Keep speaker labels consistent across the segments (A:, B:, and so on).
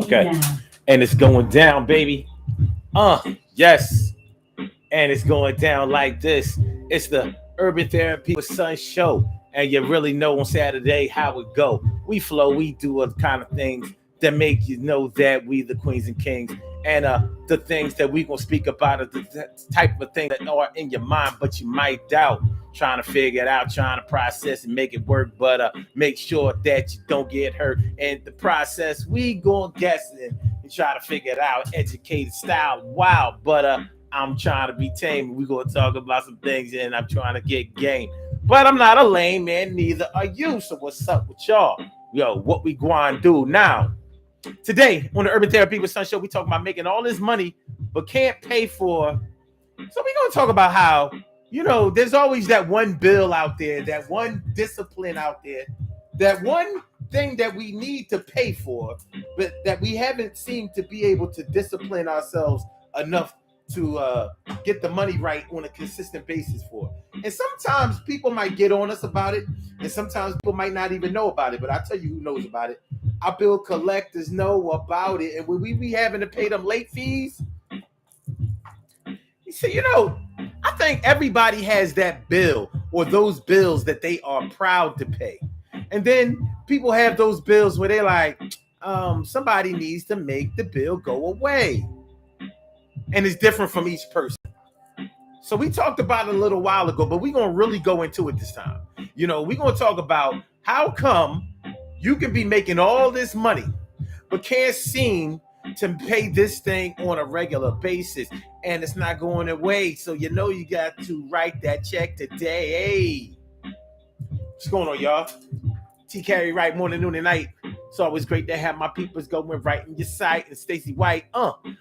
A: Okay. And it's going down, baby. Yes. And it's going down like this. It's the Urban Therapy with Sun show. And you really know on Saturday how it go. We flow, we do a kind of things that make you know that we the queens and kings. And the things that we gonna speak about are the type of things that are in your mind, but you might doubt. Trying to figure it out, trying to process and make it work, but make sure that you don't get hurt. And the process, we gonna guess it and try to figure it out. Educated style, wow. But I'm trying to be tame. We're going to talk about some things and I'm trying to get game. But I'm not a lame man, neither are you. So what's up with y'all? Yo, what we going to do now? Today on the Urban Therapy with Sun Show, we talk about making all this money but can't pay for. So we're going to talk about how, there's always that one bill out there, that one discipline out there, that one thing that we need to pay for, but that we haven't seemed to be able to discipline ourselves enough to get the money right on a consistent basis for. And sometimes people might get on us about it, and sometimes people might not even know about it, but I tell you who knows about it. Our bill collectors know about it, and when we be having to pay them late fees, you see, I think everybody has that bill or those bills that they are proud to pay. And then people have those bills where they're like, somebody needs to make the bill go away. And it's different from each person. So we talked about it a little while ago, but we're going to really go into it this time. We're going to talk about how come you can be making all this money, but can't seem to pay this thing on a regular basis. And it's not going away. So you got to write that check today. Hey, what's going on, y'all? T. Carey Wright, morning, noon, and night. It's always great to have my peoples going right in your sight. And Stacey White,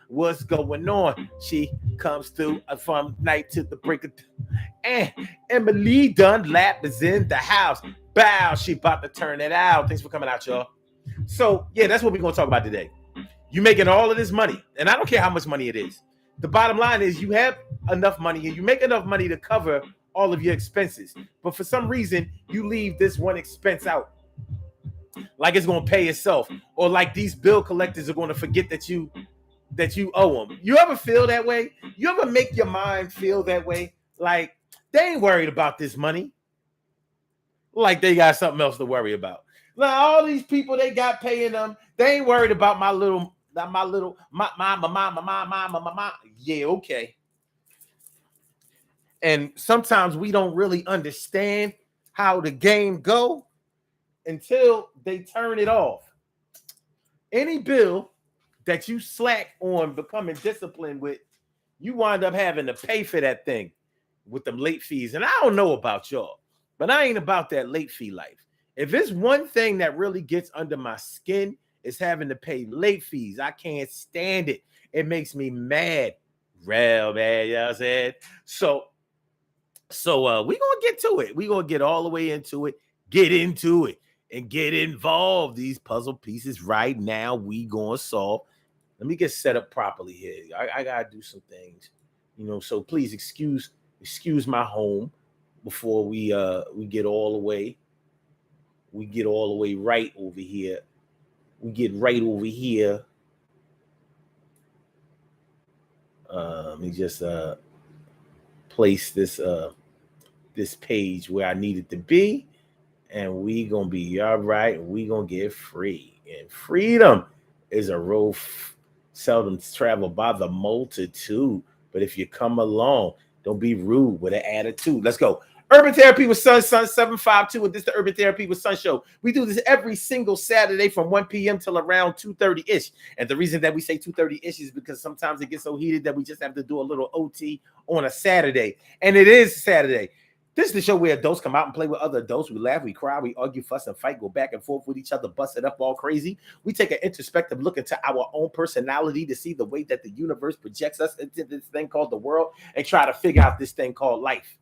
A: what's going on? She comes through from night to the break of. And Emily Dunlap is in the house. Bow, she about to turn it out. Thanks for coming out, y'all. So, yeah, that's what we're going to talk about today. You making all of this money, and I don't care how much money it is. The bottom line is you have enough money, and you make enough money to cover all of your expenses. But for some reason, you leave this one expense out. Like it's going to pay itself, or like these bill collectors are going to forget that you owe them. You ever feel that way? You ever make your mind feel that way? Like they ain't worried about this money. Like they got something else to worry about. Now all these people they got paying them, they ain't worried about my little. Yeah, okay. And sometimes we don't really understand how the game go until they turn it off. Any bill that you slack on becoming disciplined with, you wind up having to pay for that thing with them late fees. And I don't know about y'all, but I ain't about that late fee life. If it's one thing that really gets under my skin, it's having to pay late fees. I can't stand it. It makes me mad. Real bad, you know what I'm saying? So we're going to get to it. We're going to get all the way into it, get into it. And get involved. These puzzle pieces right now we gonna solve. Let me get set up properly here. I gotta do some things, So please excuse my home before we get all the way. We get all the way right over here. We get right over here. Let me just place this page where I need it to be. And we gonna be all right. We gonna get free. And freedom is a road seldom traveled by the multitude. But if you come along, don't be rude with an attitude. Let's go. Urban Therapy with Sun 752. And this is the Urban Therapy with Sun show. We do this every single Saturday from 1 p.m. till around 2:30-ish. And the reason that we say 2:30-ish is because sometimes it gets so heated that we just have to do a little OT on a Saturday. And it is Saturday. This is the show where adults come out and play with other adults. We laugh, we cry, we argue, fuss, and fight, go back and forth with each other, bust it up all crazy. We take an introspective look into our own personality to see the way that the universe projects us into this thing called the world and try to figure out this thing called life.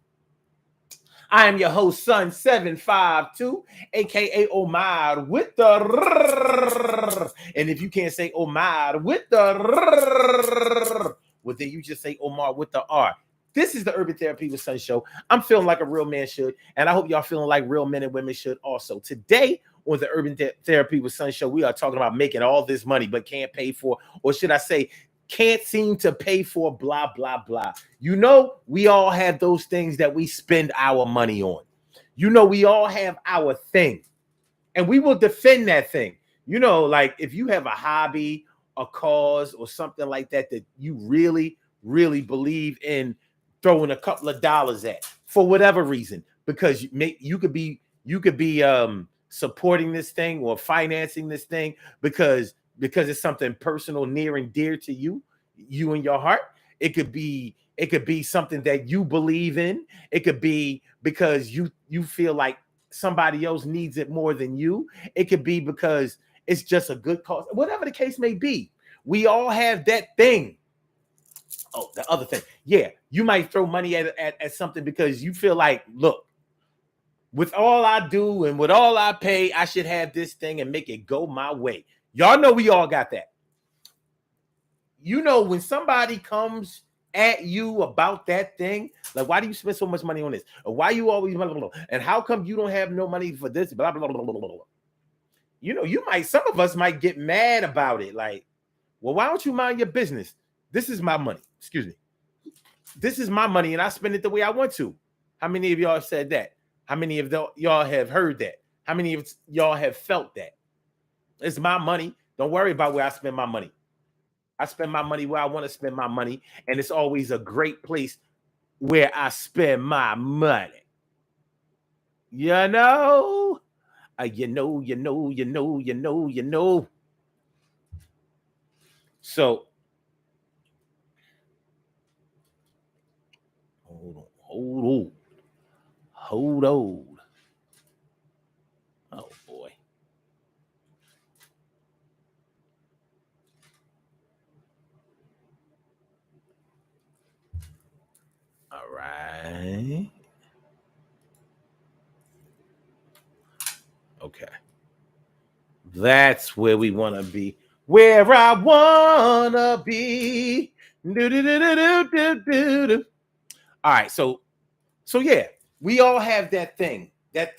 A: I am your host, Sun 752, aka Omar with the. And if you can't say Omar with the, well, then you just say Omar with the R. This is the Urban Therapy with Sun show. I'm feeling like a real man should, and I hope y'all feeling like real men and women should also. Today, on the Urban Therapy with Son show, we are talking about making all this money, but can't pay for, or should I say, can't seem to pay for blah, blah, blah. You know, we all have those things that we spend our money on. You know, we all have our thing, and we will defend that thing. You know, like if you have a hobby, a cause, or something like that that you really, really believe in throwing a couple of dollars at for whatever reason, because you could be supporting this thing or financing this thing because it's something personal, near and dear to you and your heart. It could be something that you believe in. It could be because you feel like somebody else needs it more than you. It could be because it's just a good cause. Whatever the case may be, we all have that thing. Oh, the other thing. Yeah, you might throw money at something because you feel like, look, with all I do and with all I pay, I should have this thing and make it go my way. Y'all know we all got that. You know, when somebody comes at you about that thing, like, why do you spend so much money on this? Or why you always blah, blah, blah, and how come you don't have no money for this? Blah, blah, blah, blah, blah, blah. You know, some of us might get mad about it. Like, well, why don't you mind your business? This is my money. Excuse me. This is my money, and I spend it the way I want to. How many of y'all have said that? How many of y'all have heard that? How many of y'all have felt that? It's my money. Don't worry about where I spend my money. I spend my money where I want to spend my money, and it's always a great place where I spend my money. You know? You know. So, hold on. Oh boy. All right. Okay. That's where we want to be. Where I want to be. All right. So yeah, we all have that thing that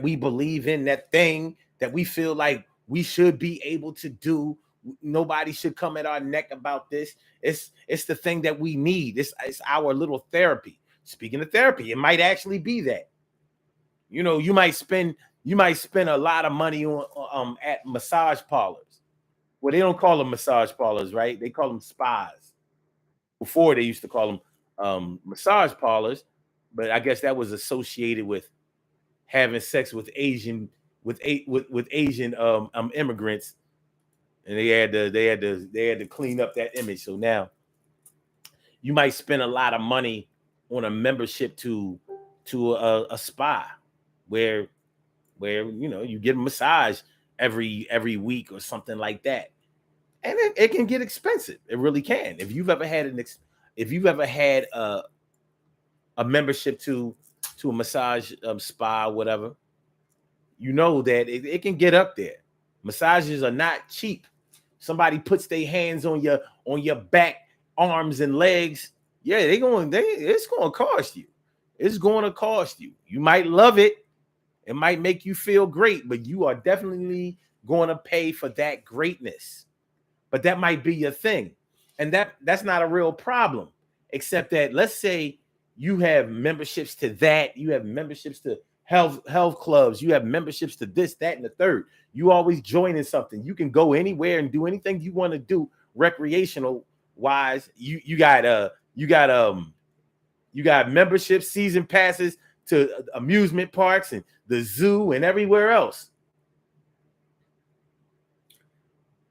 A: we believe in, that thing that we feel like we should be able to do. Nobody should come at our neck about this. It's the thing that we need. It's our little therapy. Speaking of therapy, it might actually be that. You know, you might spend a lot of money on at massage parlors. Well, they don't call them massage parlors, right? They call them spas. Before they used to call them massage parlors, but I guess that was associated with having sex with Asian immigrants, and they had to clean up that image. So now you might spend a lot of money on a membership to a spa where you know you get a massage every week or something like that, and it can get expensive. It really can. If you've ever had a membership to a massage spa, whatever, you know that it can get up there. Massages are not cheap. Somebody puts their hands on your back, arms, and legs. Yeah, it's going to cost you. It's going to cost you. You might love it. It might make you feel great, but you are definitely going to pay for that greatness. But that might be your thing. And that's not a real problem, except that let's say you have memberships to that, you have memberships to health clubs, you have memberships to this, that, and the third. You always join in something. You can go anywhere and do anything you want to do recreational wise. You got memberships, season passes to amusement parks and the zoo and everywhere else.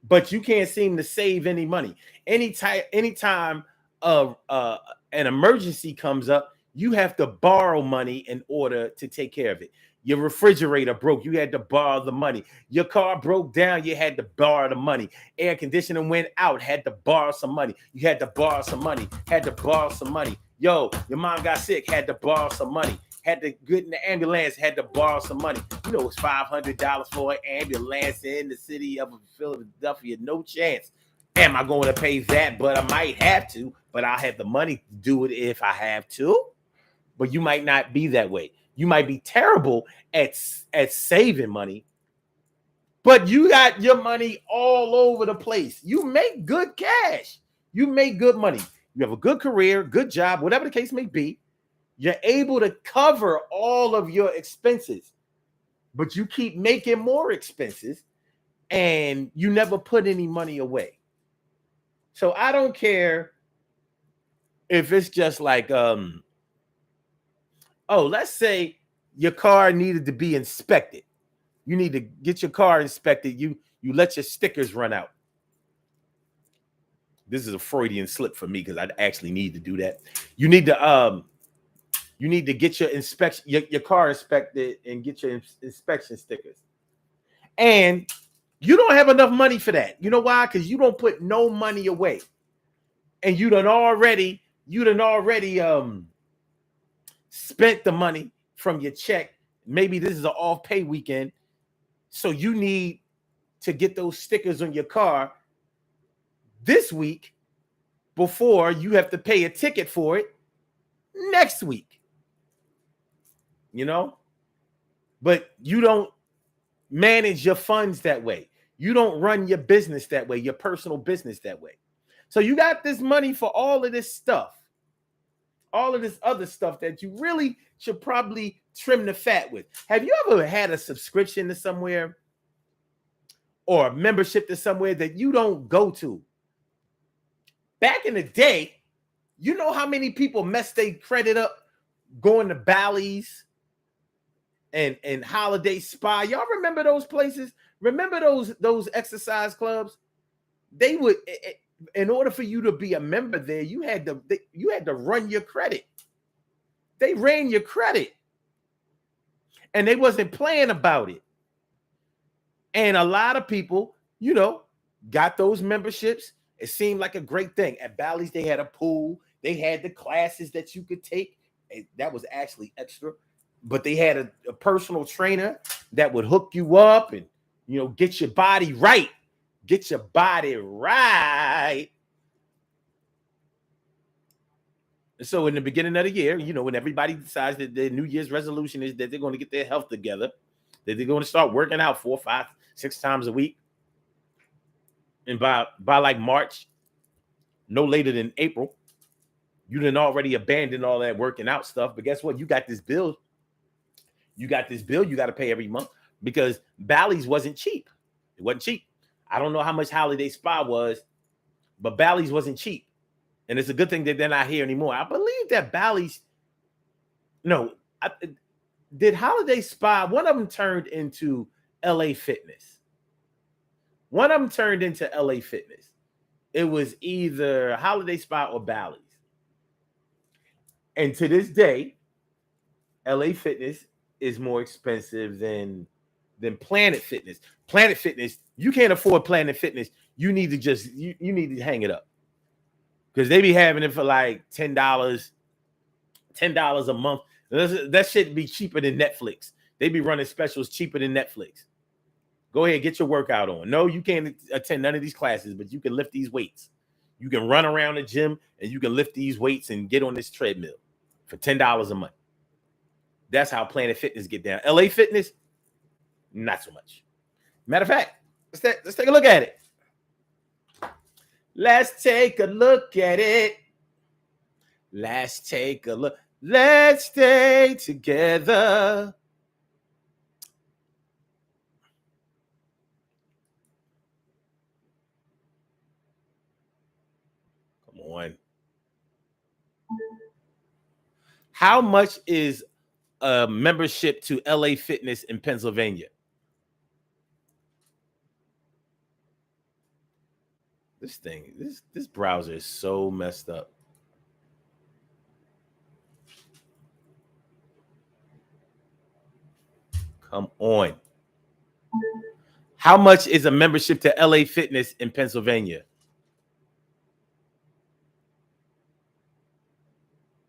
A: But you can't seem to save any money. Anytime an emergency comes up, you have to borrow money in order to take care of it. Your refrigerator broke, you had to borrow the money. Your car broke down, you had to borrow the money. Air conditioning went out, had to borrow some money. You had to borrow some money, had to borrow some money. Yo, your mom got sick, had to borrow some money. Had to get in the ambulance, had to borrow some money. You know, it's $500 for an ambulance in the city of Philadelphia. No chance. Am I going to pay that? But I might have to. But I'll have the money to do it if I have to. But you might not be that way. You might be terrible at saving money, but you got your money all over the place. You make good cash. You make good money. You have a good career, good job, whatever the case may be. You're able to cover all of your expenses, but you keep making more expenses and you never put any money away. So I don't care if it's just like, let's say your car needed to be inspected. You need to get your car inspected. You let your stickers run out. This is a Freudian slip for me because I actually need to do that. You need to get your inspection, your car inspected and get your inspection stickers. And you don't have enough money for that. You know why? Because you don't put no money away. And you done already spent the money from your check. Maybe this is an off-pay weekend. So you need to get those stickers on your car this week before you have to pay a ticket for it next week. You know? But you don't manage your funds that way. You don't run your business that way, your personal business that way. So you got this money for all of this stuff, all of this other stuff that you really should probably trim the fat with. Have you ever had a subscription to somewhere or a membership to somewhere that you don't go to? Back in the day, you know how many people messed their credit up going to Bally's and Holiday Spa? Y'all remember those places? Remember those exercise clubs? They would, in order for you to be a member there, you had to run your credit. They ran your credit. And they wasn't playing about it. And a lot of people, got those memberships. It seemed like a great thing. At Bally's, they had a pool. They had the classes that you could take. That was actually extra. But they had a personal trainer that would hook you up and, get your body right. Get your body right. So in the beginning of the year, when everybody decides that their New Year's resolution is that they're going to get their health together, that they're going to start working out 4, 5, 6 times a week. And by like March, no later than April, you done already abandoned all that working out stuff. But guess what? You got this bill. You got to pay every month because Bally's wasn't cheap. It wasn't cheap. I don't know how much Holiday Spa was, but Bally's wasn't cheap. And it's a good thing that they're not here anymore. I believe that Bally's, did Holiday Spa, one of them turned into LA Fitness. One of them turned into LA Fitness. It was either Holiday Spa or Bally's. And to this day, LA Fitness is more expensive than Planet Fitness. Planet Fitness, you can't afford Planet Fitness. You need to just you need to hang it up. Because they be having it for like $10 a month. That shit be cheaper than Netflix. They be running specials cheaper than Netflix. Go ahead, get your workout on. No, you can't attend none of these classes, but you can lift these weights. You can run around the gym and you can lift these weights and get on this treadmill for $10 a month. That's how Planet Fitness get down. LA Fitness, not so much. Matter of fact, let's take a look at it. Let's take a look at it. Let's take a look. Let's stay together. Come on. How much is a membership to LA Fitness in Pennsylvania? This browser is so messed up. Come on. How much is a membership to LA Fitness in Pennsylvania?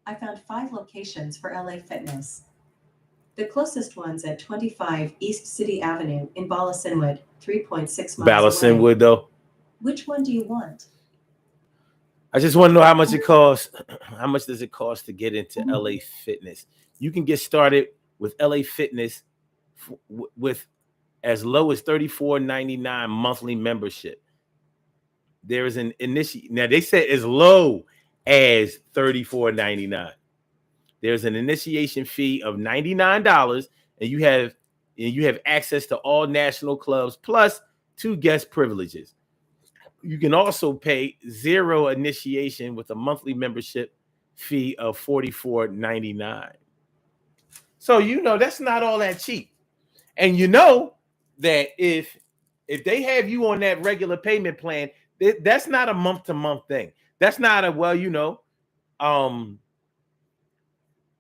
B: I found 5 locations for LA Fitness. The closest one's at 25 East City Avenue in Ballaceinwood, 3.6 miles away.
A: Ballaceinwood, though.
B: Which one do you want?
A: I just want to know how much it costs. How much does it cost to get into LA Fitness? You can get started with LA Fitness with as low as $34.99 monthly membership. There is an now they said as low as $34.99. There's an initiation fee of $99, and you have access to all national clubs plus 2 guest privileges. You can also pay 0 initiation with a monthly membership fee of $44.99. So that's not all that cheap. And you know that if they have you on that regular payment plan, that's not a month-to-month thing. That's not a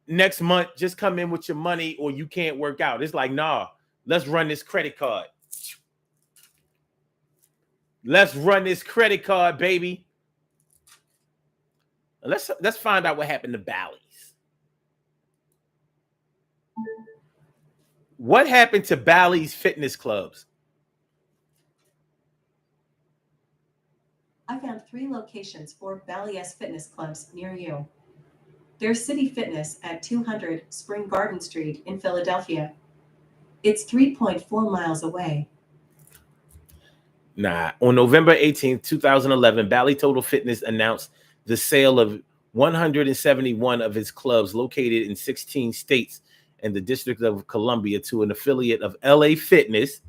A: next month just come in with your money or you can't work out. It's like, nah, let's run this credit card. Let's run this credit card, baby. Let's find out what happened to Bally's. What happened to Bally's fitness clubs?
B: I found 3 locations for Bally's fitness clubs near you. There's City Fitness at 200 Spring Garden Street in Philadelphia. It's 3.4 miles away.
A: Nah. On November 18th, 2011, Bally Total Fitness announced the sale of 171 of its clubs located in 16 states and the District of Columbia to an affiliate of LA Fitness.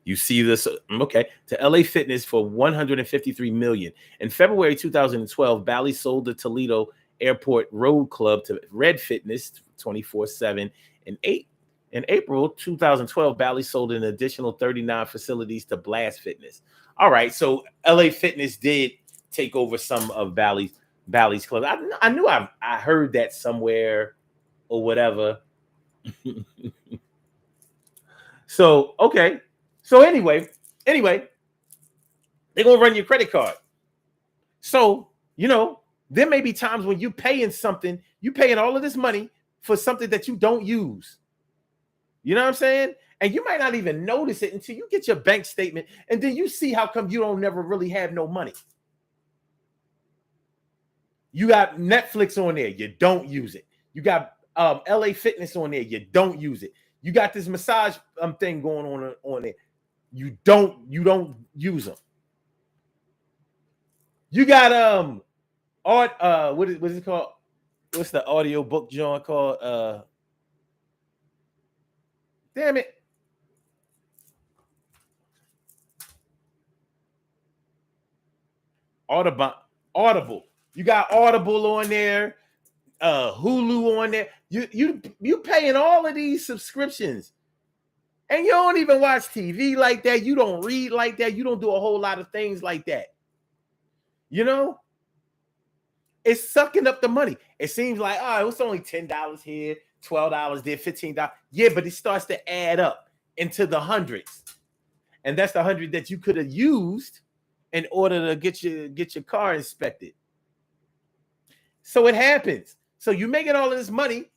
A: You see this, okay, to LA Fitness for $153 million. In February 2012, Bally sold the Toledo Airport Road Club to Red Fitness 24/7. In April 2012, Bally sold an additional 39 facilities to Blast Fitness. All right, so LA Fitness did take over some of Bally's clubs. I knew I heard that somewhere or whatever. So, okay. So anyway, they're gonna run your credit card. So, there may be times when you paying all of this money for something that you don't use. You know what I'm saying? And you might not even notice it until you get your bank statement, and then you see how come you don't never really have no money. You got Netflix on there, you don't use it. You got LA Fitness on there, you don't use it. You got this massage thing going on there. You don't use them. You got art what is it called? What's the audio book joint called? Damn it. Audible. You got Audible on there, Hulu on there. You paying all of these subscriptions. And you don't even watch TV like that. You don't read like that. You don't do a whole lot of things like that. It's sucking up the money. It seems like, it's only $10 here, $12 there, $15. Yeah, but it starts to add up into the hundreds. And that's the 100 that you could have used in order to get your car inspected. So it happens. So you're making all of this money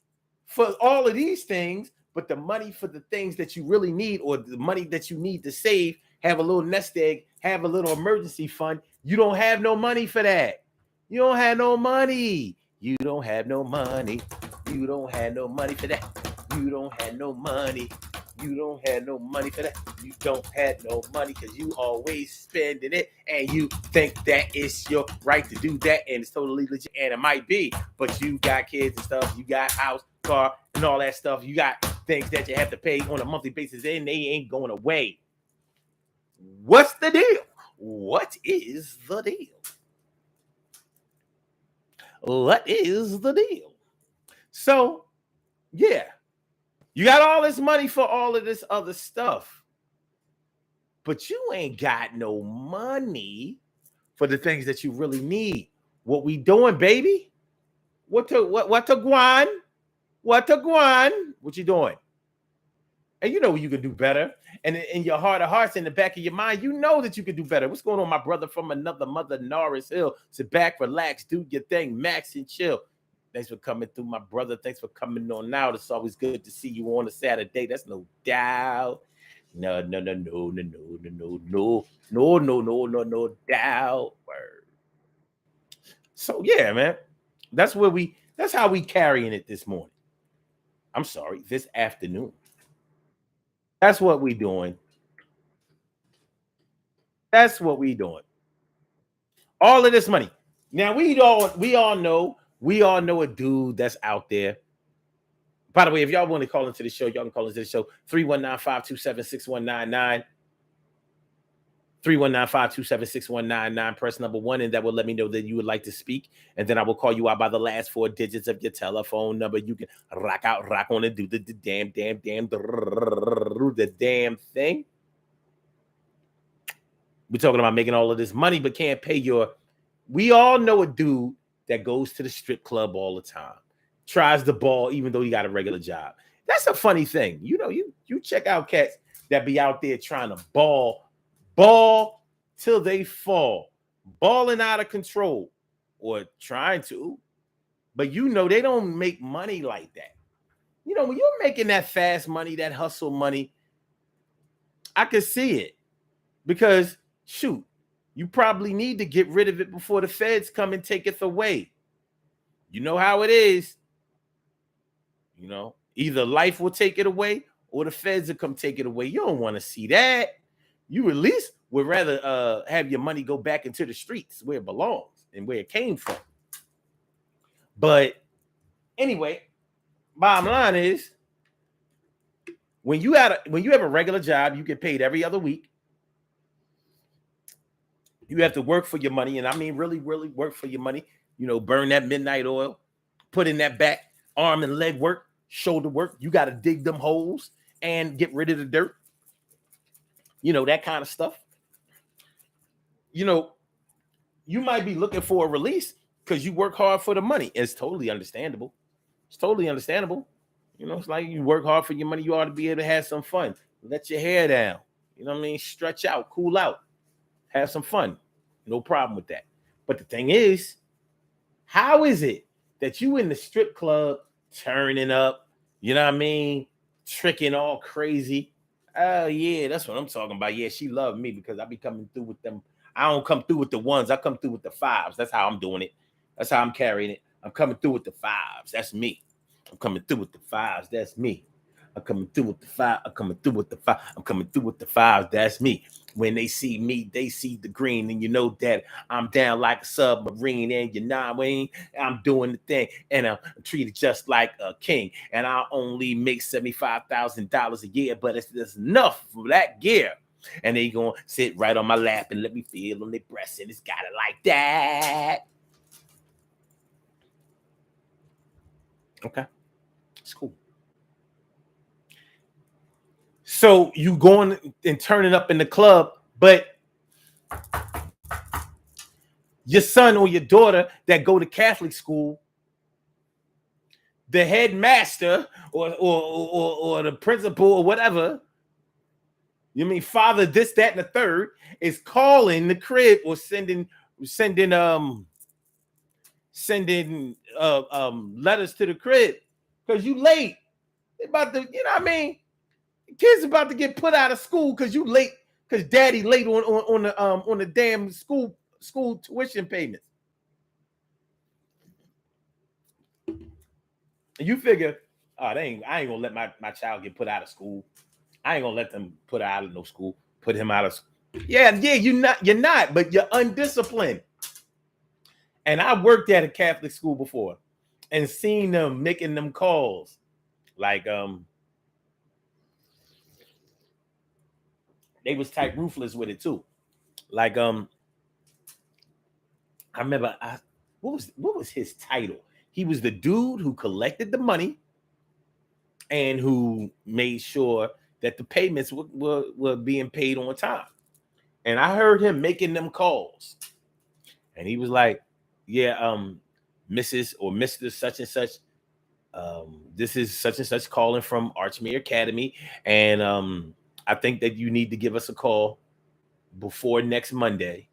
A: for all of these things, but the money for the things that you really need or the money that you need to save, have a little nest egg, have a little emergency fund, you don't have no money for that. You don't have no money. You don't have no money. You don't have no money for that. You don't have no money. You don't have no money for that. You don't have no money because you always spending it and you think that it's your right to do that and it's totally legit and it might be, but you got kids and stuff, you got house, car, and all that stuff. You got things that you have to pay on a monthly basis and they ain't going away. What's the deal? What is the deal? What is the deal? So, yeah. You got all this money for all of this other stuff, but you ain't got no money for the things that you really need. What we doing, baby? What to guan? What you doing? And you know you can do better. And in your heart of hearts, in the back of your mind, you know that you can do better. What's going on, my brother from another mother, Norris Hill? Sit back, relax, do your thing, max and chill. Thanks for coming through, my brother. Thanks for coming on out. It's always good to see you on a Saturday. That's no doubt. No doubt. Word. So yeah, man. That's how we carrying it this morning. I'm sorry, this afternoon. That's what we doing. That's what we doing. All of this money. Now we all know a dude that's out there. By the way, if y'all want to call into the show, y'all can call into the show 319-527-6199. 319-527-6199. Press number 1, and that will let me know that you would like to speak. And then I will call you out by the last 4 digits of your telephone number. You can rock on and do the damn thing. We're talking about making all of this money, but can't pay your. We all know a dude that goes to the strip club all the time, tries the ball even though he got a regular job. That's a funny thing. You know, you check out cats that be out there trying to ball till they fall, balling out of control or trying to, but you know they don't make money like that. You know, when you're making that fast money, that hustle money, I can see it because shoot, you probably need to get rid of it before the feds come and take it away. You know how it is. You know, either life will take it away or the feds will come take it away. You don't want to see that. You at least would rather have your money go back into the streets where it belongs and where it came from. But anyway, bottom line is when you have a regular job, you get paid every other week. You have to work for your money, and I mean really, really work for your money. You know, burn that midnight oil, put in that back, arm and leg work, shoulder work. You got to dig them holes and get rid of the dirt. You know, that kind of stuff. You know, you might be looking for a release because you work hard for the money. It's totally understandable. It's totally understandable. You know, it's like you work hard for your money. You ought to be able to have some fun. Let your hair down. You know what I mean? Stretch out, cool out, have some fun. No problem with that. But the thing is, how is it that you in the strip club turning up, you know what I mean, tricking all crazy? Oh, yeah, that's what I'm talking about. Yeah, she loved me because I be coming through with them. I don't come through with the ones. I come through with the fives. That's how I'm doing it. That's how I'm carrying it. I'm coming through with the fives. That's me. I'm coming through with the fives. That's me. I'm coming through with the five. I'm coming through with the five. I'm coming through with the fives. That's me. When they see me, they see the green, and you know that I'm down like a submarine. And you know what I mean? I'm doing the thing, and I'm treated just like a king. And I only make $75,000 a year, but it's enough for that gear. And they gonna sit right on my lap and let me feel on their breasts, and it's got it like that. Okay, it's cool. So you going and turning up in the club, but your son or your daughter that go to Catholic school, the headmaster or the principal or whatever, you mean father, this, that, and the third, is calling the crib or sending letters to the crib because you late. They about to, you know what I mean? Kids about to get put out of school because you late, because daddy late on the damn school tuition payments. And you figure, oh, I ain't gonna let my child get put out of school. I ain't gonna let them put out of no school, put him out of school. Yeah, you're not, but you're undisciplined. And I worked at a Catholic school before and seen them making them calls. Like they was type ruthless with it too. Like I remember what was his title? He was the dude who collected the money and who made sure that the payments were being paid on time. And I heard him making them calls. And he was like, yeah, Mrs. or Mr. such and such, this is such and such calling from Archmere Academy. And I think that you need to give us a call before next Monday.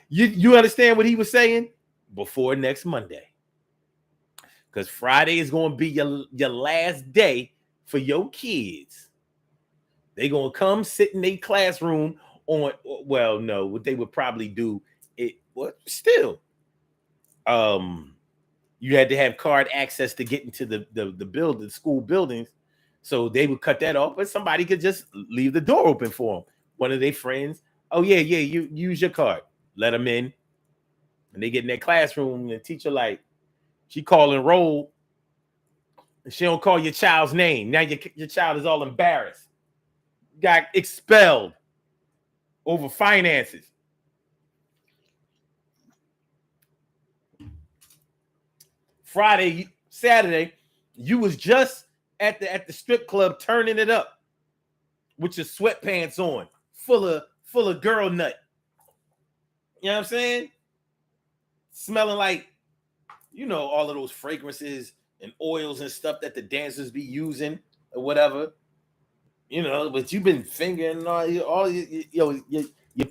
A: You understand what he was saying? Before next Monday. Because Friday is going to be your last day for your kids. They're going to come sit in their classroom on, well, no, what they would probably do, it still. You had to have card access to get into the school buildings. So they would cut that off, but somebody could just leave the door open for them. One of their friends, oh yeah, you use your card. Let them in. And they get in their classroom, and the teacher like, she call and roll. And she don't call your child's name. Now your child is all embarrassed. Got expelled over finances. Friday, Saturday, you was just at the strip club turning it up with your sweatpants on, full of girl nut. You know what I'm saying? Smelling like, all of those fragrances and oils and stuff that the dancers be using or whatever. But you've been fingering all your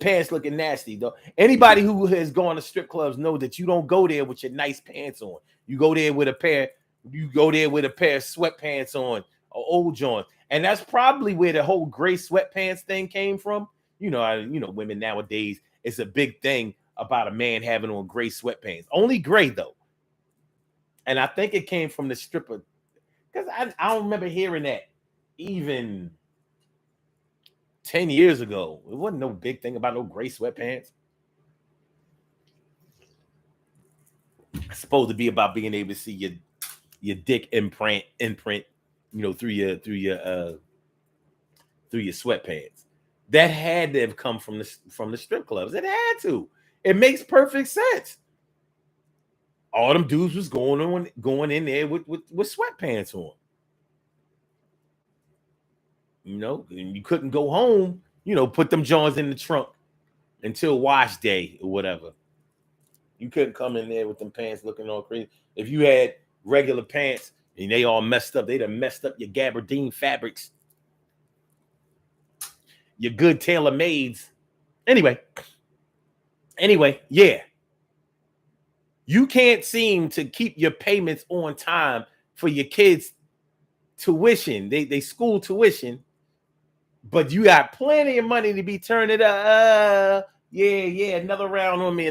A: pants looking nasty, though. Anybody who has gone to strip clubs know that you don't go there with your nice pants on. You go there with a pair of sweatpants on, or old joints. And that's probably where the whole gray sweatpants thing came from. Women nowadays, it's a big thing about a man having on gray sweatpants. Only gray, though. And I think it came from the stripper. Because I don't remember hearing that even 10 years ago. It wasn't no big thing about no gray sweatpants. It's supposed to be about being able to see your dick imprint, through your sweatpants. That had to have come from the strip clubs. It had to. It makes perfect sense. All them dudes was going in there with sweatpants on. And you couldn't go home, put them joints in the trunk until wash day or whatever. You couldn't come in there with them pants looking all crazy. If you had regular pants and they all messed up, they'd have messed up your gabardine fabrics, your good tailor-mades. Anyway, yeah. You can't seem to keep your payments on time for your kids' tuition, they school tuition, but you got plenty of money to be turning up. Yeah, another round on me. Yeah,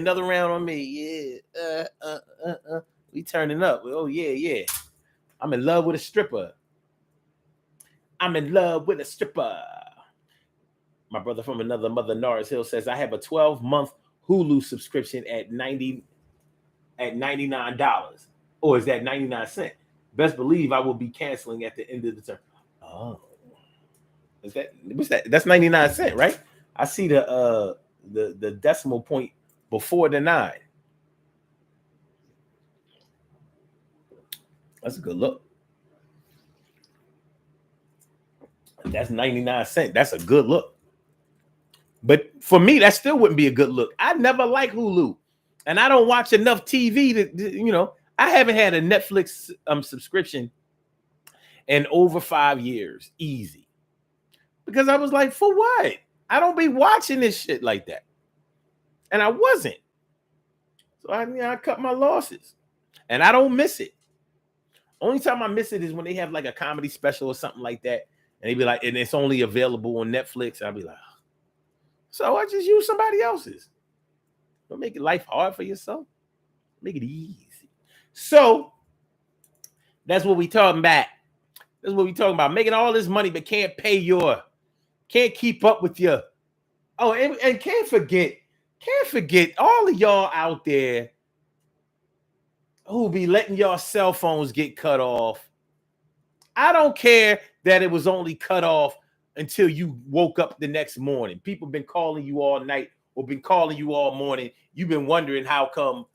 A: we turning up. Oh yeah. I'm in love with a stripper. My brother from another mother, Norris Hill, says I have a 12-month Hulu subscription at $99, or is that 99 cents? Best believe I will be canceling at the end of the term. Oh, what's that? That's 99 cents, right? I see the decimal point before the 9. That's a good look. That's 99 cents. That's a good look. But for me, that still wouldn't be a good look. I never like Hulu, and I don't watch enough TV to I haven't had a Netflix subscription in over 5 years, easy. Because I was like, for what? I don't be watching this shit like that. And I wasn't. So I cut my losses. And I don't miss it. Only time I miss it is when they have like a comedy special or something like that. And they be like, and it's only available on Netflix. I'll be like, so I just use somebody else's. Don't make life hard for yourself. Make it easy. So that's what we talking about. That's what we talking about. Making all this money, but can't keep up with your. Oh, and can't forget all of y'all out there who be letting y'all cell phones get cut off. I don't care that it was only cut off until you woke up the next morning. People been calling you all night or been calling you all morning. You've been wondering how come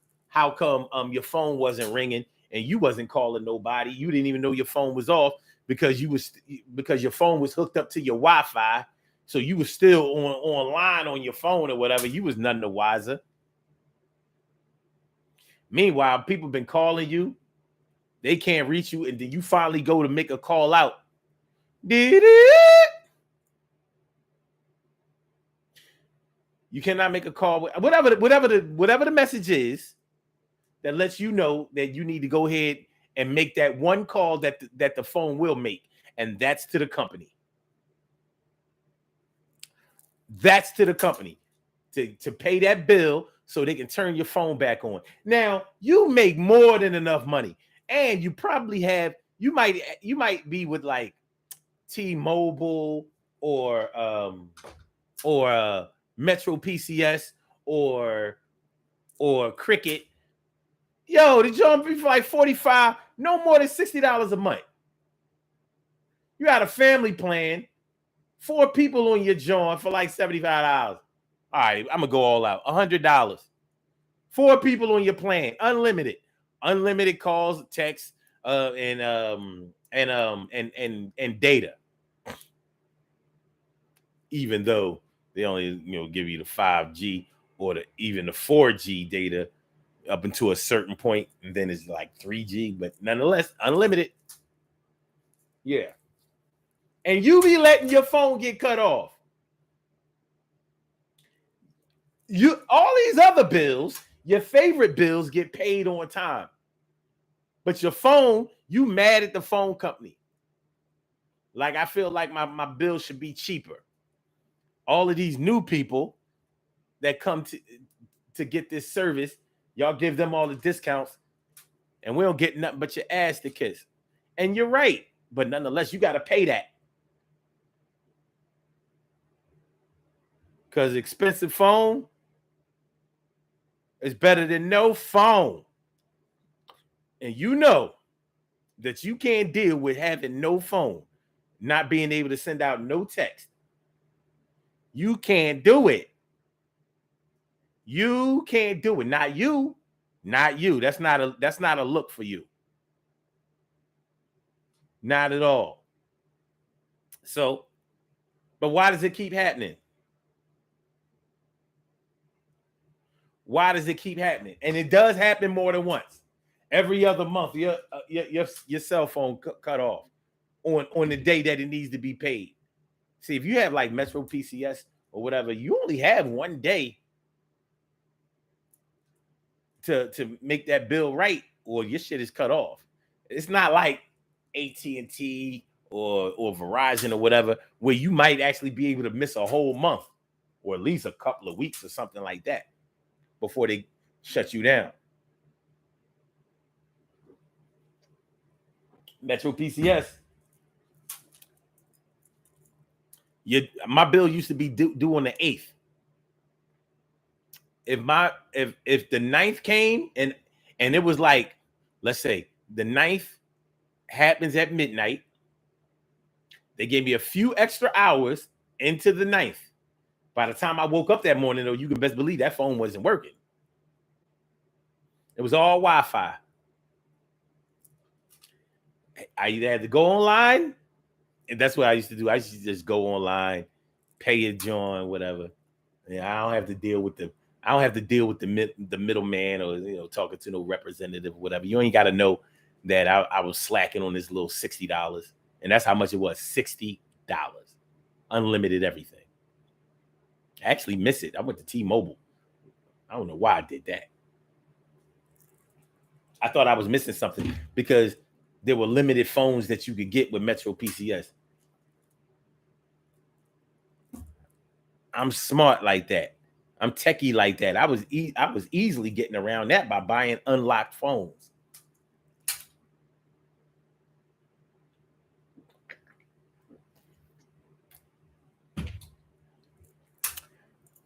A: your phone wasn't ringing and you wasn't calling nobody. You didn't even know your phone was off because your phone was hooked up to your Wi-Fi. So you was still online on your phone or whatever. You was none the wiser. Meanwhile, people been calling you. They can't reach you. And then you finally go to make a call out. Did it? You cannot make a call. Whatever the message is that lets you know that you need to go ahead and make that one call that the phone will make. And that's to the company. That's to the company to pay that bill so they can turn your phone back on. Now, you make more than enough money, and you probably have, you might be with like T-Mobile or Metro PCS or Cricket. Yo, the joint be for like 45, no more than $60 a month. You got a family plan, 4 people on your joint for like $75. All right, I'm gonna go all out. $100. 4 people on your plan, unlimited calls, texts, and data. Even though they only give you the 5G or even the 4G data up until a certain point, and then it's like 3G, but nonetheless unlimited. Yeah, and you be letting your phone get cut off. All these other bills, your favorite bills, get paid on time, but your phone, you mad at the phone company. Like, I feel like my bill should be cheaper. All of these new people that come to get this service, y'all give them all the discounts, and we don't get nothing but your ass to kiss. And you're right, but nonetheless, you got to pay that. Because expensive phone is better than no phone. And you know that you can't deal with having no phone, not being able to send out no text. You can't do it. You can't do it. Not you. That's not a look for you. Not at all. So, but why does it keep happening? Why does it keep happening? And it does happen more than once. Every other month, your cell phone cut off on the day that it needs to be paid. See, if you have like Metro PCS or whatever, you only have one day to make that bill right, or your shit is cut off. It's not like AT&T or Verizon or whatever, where you might actually be able to miss a whole month or at least a couple of weeks or something like that before they shut you down. Metro PCS, my bill used to be due on the 8th. If the 9th came and it was like, let's say the 9th happens at midnight, they gave me a few extra hours into the 9th. By the time I woke up that morning, though, you can best believe that phone wasn't working. It was all Wi-Fi. I either had to go online, and that's what I used to do. I used to just go online, pay a joint, whatever. Yeah, I don't have to deal with the middleman or talking to no representative, or whatever. You ain't got to know that I was slacking on this little $60, and that's how much it was. $60, unlimited everything. I actually miss it. I went to T-Mobile. I don't know why I did that. I thought I was missing something because there were limited phones that you could get with Metro PCS. I'm smart like that. I'm techie like that. I was easily getting around that by buying unlocked phones.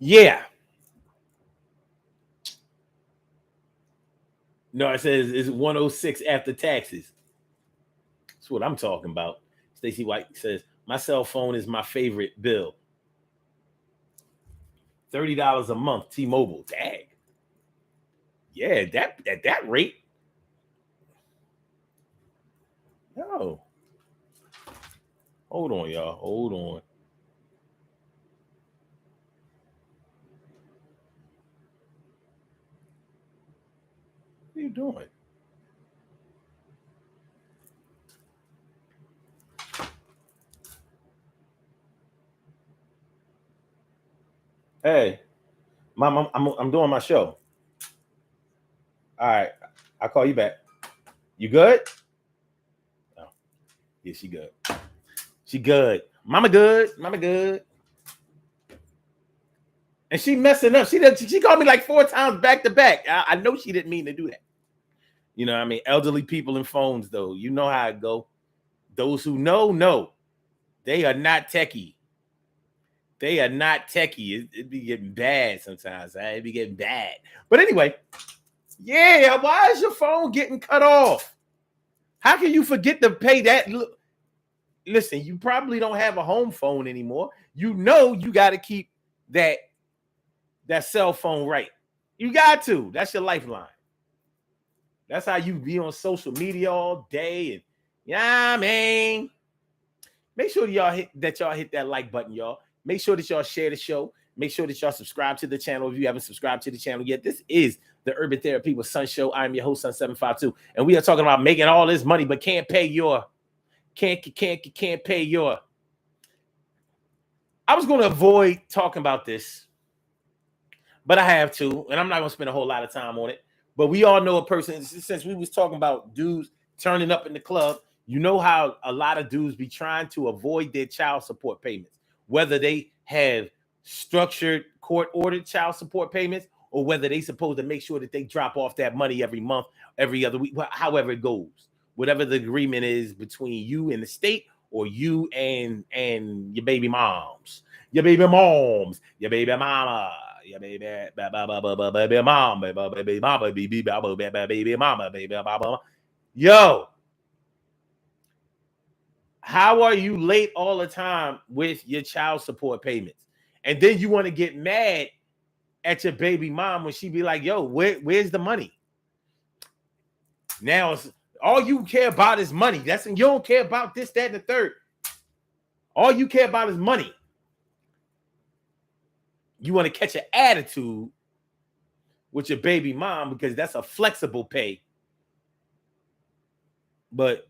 A: Yeah. No, it says it's 106 after taxes. That's what I'm talking about. Stacy White says, my cell phone is my favorite bill. $30 a month, T-Mobile. Dang. Yeah, at that rate. No. Hold on, y'all. Hold on. What are you doing? Hey, Mom, I'm doing my show. All right, I'll call you back. You good? Oh, yeah, she good. She good. Mama good. Mama good. And she messing up. She called me like 4 times back to back. I know she didn't mean to do that. You know what I mean? Elderly people and phones, though. You know how it go. Those who know. They are not techie. They are not techie. It be getting bad sometimes. It be getting bad. But anyway, yeah, why is your phone getting cut off? How can you forget to pay that? Listen, you probably don't have a home phone anymore. You know you got to keep that cell phone right. You got to. That's your lifeline. That's how you be on social media all day. And yeah, man. Make sure y'all hit that like button, y'all. Make sure that y'all share the show. Make sure that y'all subscribe to the channel if you haven't subscribed to the channel yet. This is the Urban Therapy with Sun Show. I'm your host, Sun752, and we are talking about making all this money, but can't pay your. I was going to avoid talking about this, but I have to, and I'm not going to spend a whole lot of time on it. But we all know a person, since we was talking about dudes turning up in the club, you know how a lot of dudes be trying to avoid their child support payments, whether they have structured court-ordered child support payments or whether they supposed to make sure that they drop off that money every month, every other week, however it goes, whatever the agreement is between you and the state or you and your baby moms, your baby mama, your baby mama, baby mama, baby mama. Yo, how are you late all the time with your child support payments? And then you want to get mad at your baby mom when she be like, yo, where's the money? Now, all you care about is money. You don't care about this, that, and the third. All you care about is money. You want to catch an attitude with your baby mom because that's a flexible pay. But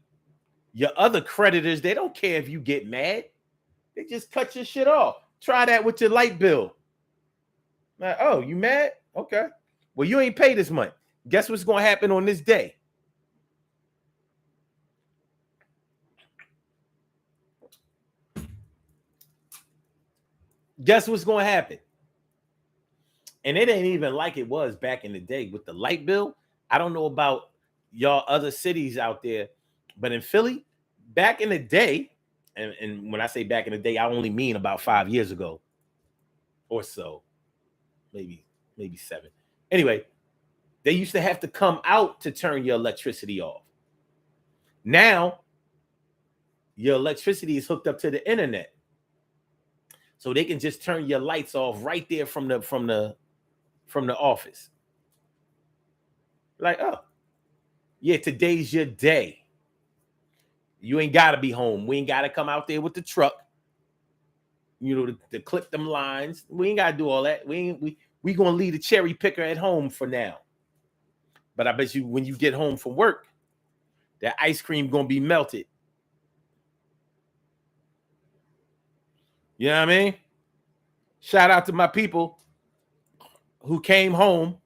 A: your other creditors, they don't care if you get mad. They just cut your shit off. Try that with your light bill. Like, oh, you mad? Okay. Well, you ain't paid this month. Guess what's going to happen on this day? Guess what's going to happen? And it ain't even like it was back in the day with the light bill. I don't know about y'all other cities out there, but in Philly, back in the day, and when I say back in the day, I only mean about 5 years ago or so, maybe 7. Anyway, they used to have to come out to turn your electricity off. Now, your electricity is hooked up to the internet. So they can just turn your lights off right there from the office. Like, oh, yeah, today's your day. You ain't got to be home. We ain't got to come out there with the truck, you know, to clip them lines. We ain't got to do all that. We going to leave the cherry picker at home for now. But I bet you when you get home from work, that ice cream going to be melted. You know what I mean? Shout out to my people who came home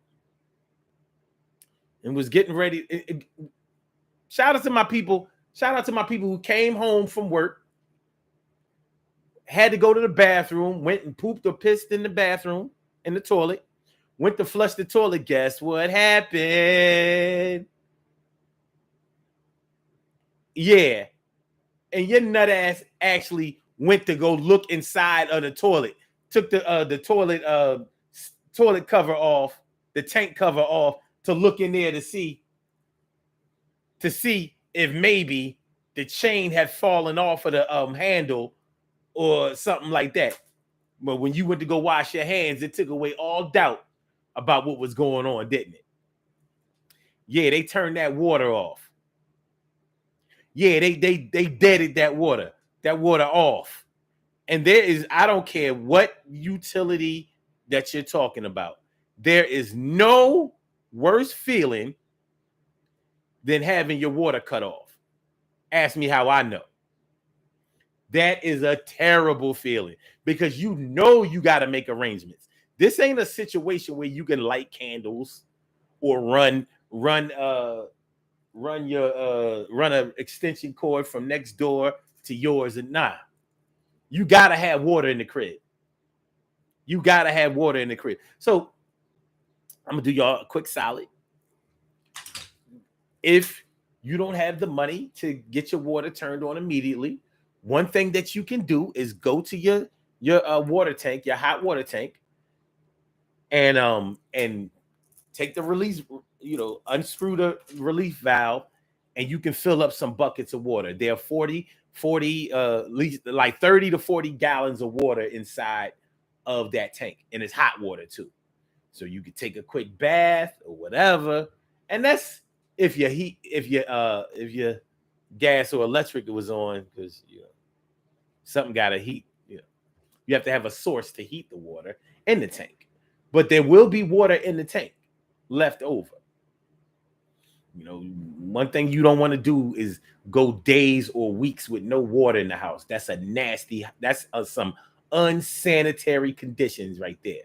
A: and was getting ready. Shout out to my people who came home from work, had to go to the bathroom, went and pooped or pissed in the bathroom, in the toilet, went to flush the toilet. Guess what happened? Yeah. And your nut ass actually went to go look inside of the toilet, took the toilet cover off, the tank cover off to look in there to see if maybe the chain had fallen off of the handle or something like that. But when you went to go wash your hands, it took away all doubt about what was going on, didn't it? Yeah, they turned that water off. Yeah, they deaded that water off. And there is, I don't care what utility that you're talking about, there is no worse feeling than having your water cut off. Ask me how I know. That is a terrible feeling because you know you got to make arrangements. This ain't a situation where you can light candles or run an extension cord from next door to yours, and nah. You got to have water in the crib. You gotta have water in the crib. So I'm gonna do y'all a quick solid. If you don't have the money to get your water turned on immediately, one thing that you can do is go to your water tank, your hot water tank, and take the release, unscrew the relief valve, and you can fill up some buckets of water. There are 40 at least like 30 to 40 gallons of water inside of that tank, and it's hot water too. So you could take a quick bath or whatever, and that's if your gas or electric was on, because something got to heat. You have to have a source to heat the water in the tank, but there will be water in the tank left over. One thing you don't want to do is go days or weeks with no water in the house. That's some unsanitary conditions right there.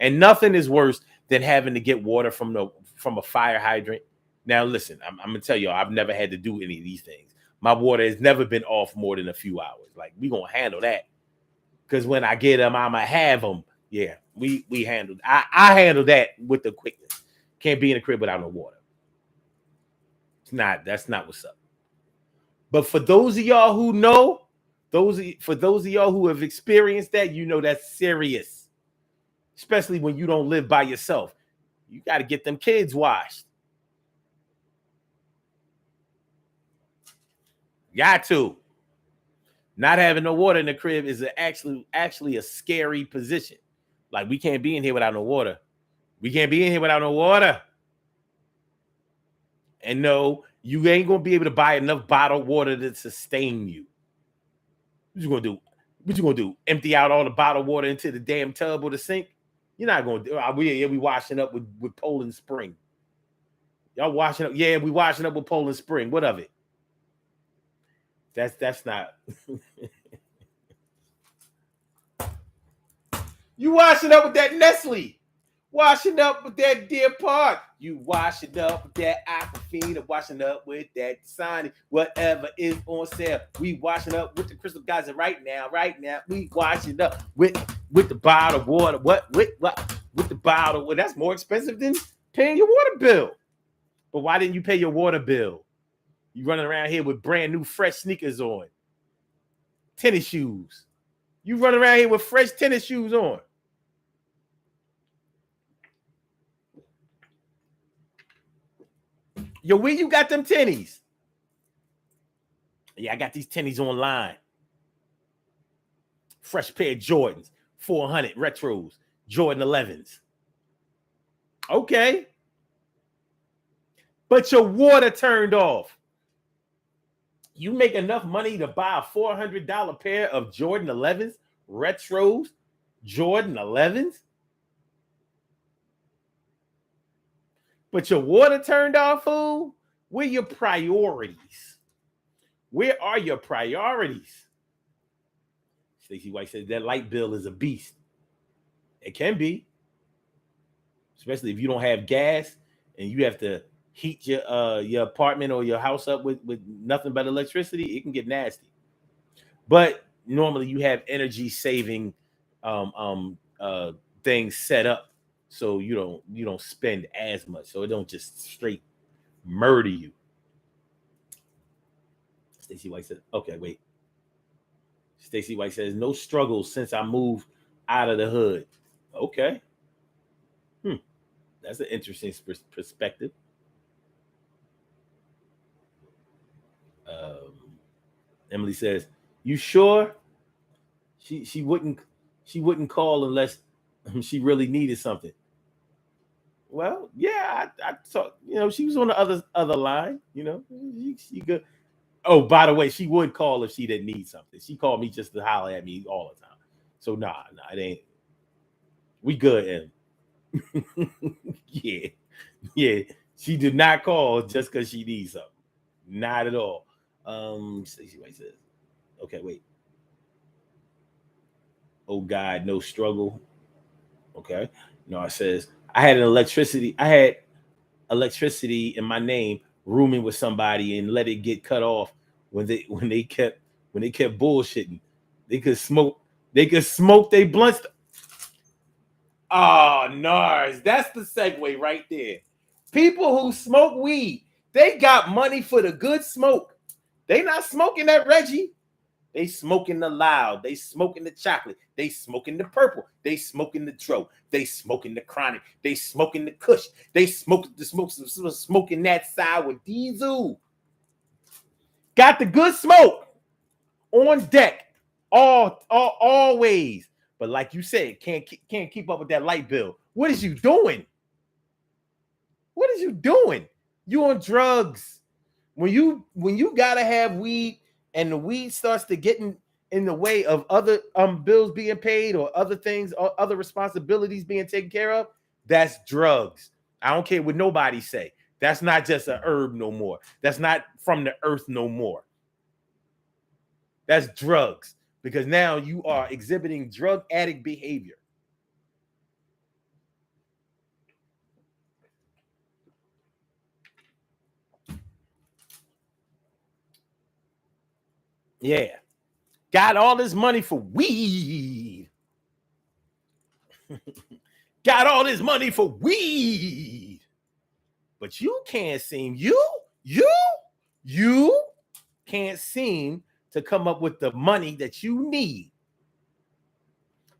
A: And nothing is worse than having to get water from a fire hydrant. Now, listen, I'm going to tell y'all, I've never had to do any of these things. My water has never been off more than a few hours. Like, we going to handle that. Because when I get them, I'm going to have them. Yeah, we handled. I handle that with the quickness. Can't be in the crib without no water. That's not what's up. But for those of y'all who know, for those of y'all who have experienced that, that's serious. Especially when you don't live by yourself. You got to get them kids washed. Got to. Not having no water in the crib is actually a scary position. Like, we can't be in here without no water. We can't be in here without no water. And no, you ain't going to be able to buy enough bottled water to sustain you. What you going to do? What you going to do? Empty out all the bottled water into the damn tub or the sink? You're not going to do it. We washing up with Poland Spring. Y'all washing up? Yeah, we washing up with Poland Spring. What of it? That's not. You washing up with that Nestle. Washing up with that Deer Park. You washing up with that Aquafina. Washing up with that Sonic. Whatever is on sale. We washing up with the Crystal Geyser right now. We washing up with the bottled water. What? With the bottle? Well, that's more expensive than paying your water bill. But why didn't you pay your water bill? You running around here with brand new fresh sneakers on. Tennis shoes. You running around here with fresh tennis shoes on. Yo, where you got them tennies? Yeah, I got these tennies online. Fresh pair of Jordans, 400 retros, Jordan 11s. Okay. But your water turned off. You make enough money to buy a $400 pair of Jordan 11s, retros, Jordan 11s? But your water turned off, fool? Where are your priorities? Where are your priorities? Stacey White says that light bill is a beast. It can be. Especially if you don't have gas and you have to heat your apartment or your house up with nothing but electricity, it can get nasty. But normally you have energy saving things set up so you don't spend as much, so it don't just straight murder you. Stacey White says, okay, wait. Stacey White says, no struggle since I moved out of the hood. Okay. That's an interesting perspective. Emily says, you sure? She wouldn't call unless she really needed something. Well, yeah, I thought, she was on the other line, she could. Oh, by the way, she would call if she didn't need something. She called me just to holler at me all the time. So nah, it ain't. We good, Em. Yeah. She did not call just because she needs something. Not at all. Stacey White says, okay, wait. Oh God, no struggle. Okay. No, it says I had electricity in my name, rooming with somebody and let it get cut off when they kept bullshitting. They could smoke their blunts. Oh, Nars, that's the segue right there. People who smoke weed, they got money for the good smoke. They not smoking that Reggie. They smoking the loud. They smoking the chocolate. They smoking the purple. They smoking the dro. They smoking the chronic. They smoking the kush. They smoking that sour diesel. Got the good smoke on deck, always. But like you said, can't keep up with that light bill. What is you doing? What is you doing? You on drugs. When you gotta have weed and the weed starts to get in the way of other bills being paid or other things or other responsibilities being taken care of, that's drugs. I don't care what nobody say. That's not just a herb no more. That's not from the earth no more. That's drugs, because now you are exhibiting drug addict behavior. Yeah. Got all this money for weed. Got all this money for weed. But you can't seem, you can't seem to come up with the money that you need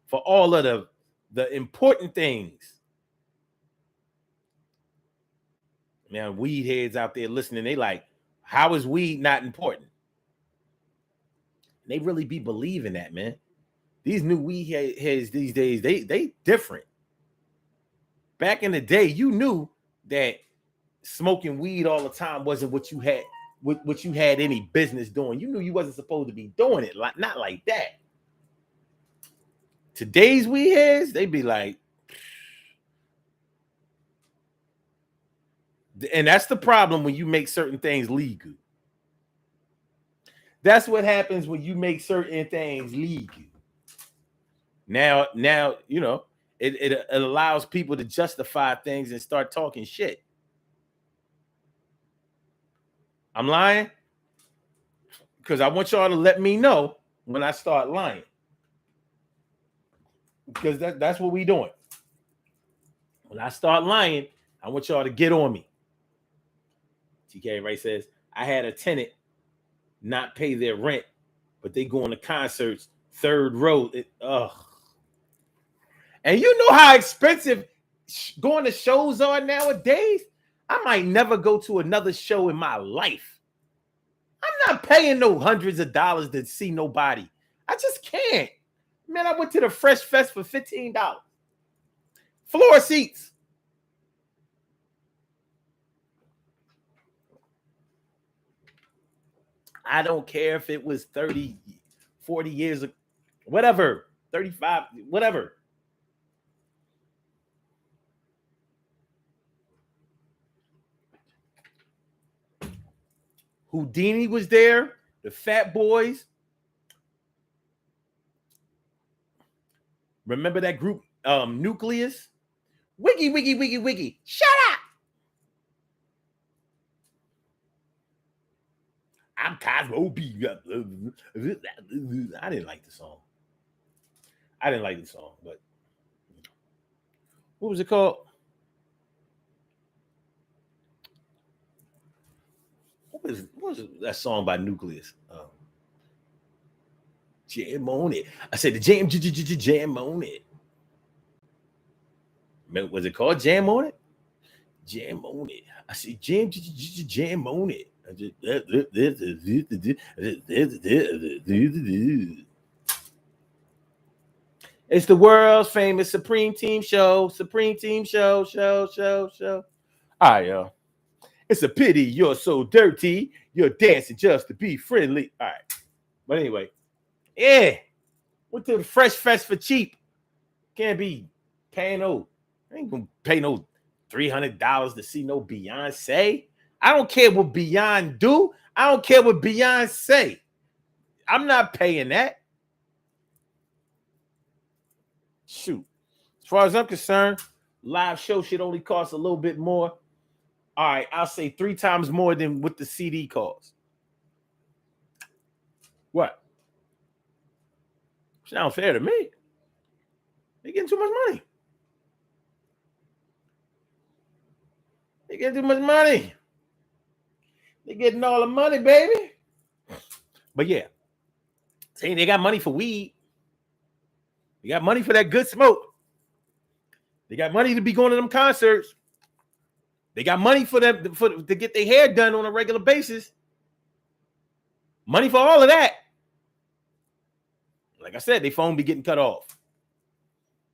A: for all of the important things. Now, weed heads out there listening, they like, how is weed not important? They really be believing that, man. These new weed heads these days, they different. Back in the day, you knew that smoking weed all the time wasn't what you had any business doing. You knew you wasn't supposed to be doing it, like not like that. Today's weed heads, they be like, and that's the problem when you make certain things legal. That's what happens when you make certain things legal. Now, you know, it allows people to justify things and start talking shit. I'm lying because I want y'all to let me know when I start lying, because that's what we doing. When I start lying, I want y'all to get on me. TK Ray says, I had a tenant not pay their rent, but they go on to concerts, third row. And you know how expensive going to shows are nowadays? I might never go to another show in my life. I'm not paying no hundreds of dollars to see nobody. I just can't. Man, I went to the Fresh Fest for $15. Floor seats. I don't care if it was 30, 40 years, whatever, 35, whatever. Houdini was there, the Fat Boys. Remember that group, Nucleus? Wiggy, wiggy, wiggy, wiggy. Shut up. I'm Cosmo B. I didn't like the song. But what was it called? What was that song by Nucleus? Jam on it. I said the jam on it. Was it called Jam on it? Jam on it. I said jam on it. It's the world's famous Supreme Team show. Supreme Team show. All right, y'all. It's a pity you're so dirty. You're dancing just to be friendly. All right. But anyway, yeah. Went to the Fresh Fest for cheap. Can't be paying no. I ain't gonna pay no $300 to see no Beyonce. I don't care what Beyonce do. I don't care what Beyonce say. I'm not paying that. Shoot. As far as I'm concerned, live show should only cost a little bit more. All right, I'll say 3 times more than what the CD costs. What? Sounds fair to me. They're getting too much money. They get too much money. They getting all the money, baby. But yeah, saying they got money for weed. They got money for that good smoke. They got money to be going to them concerts. They got money for them to get their hair done on a regular basis. Money for all of that. Like I said, their phone be getting cut off.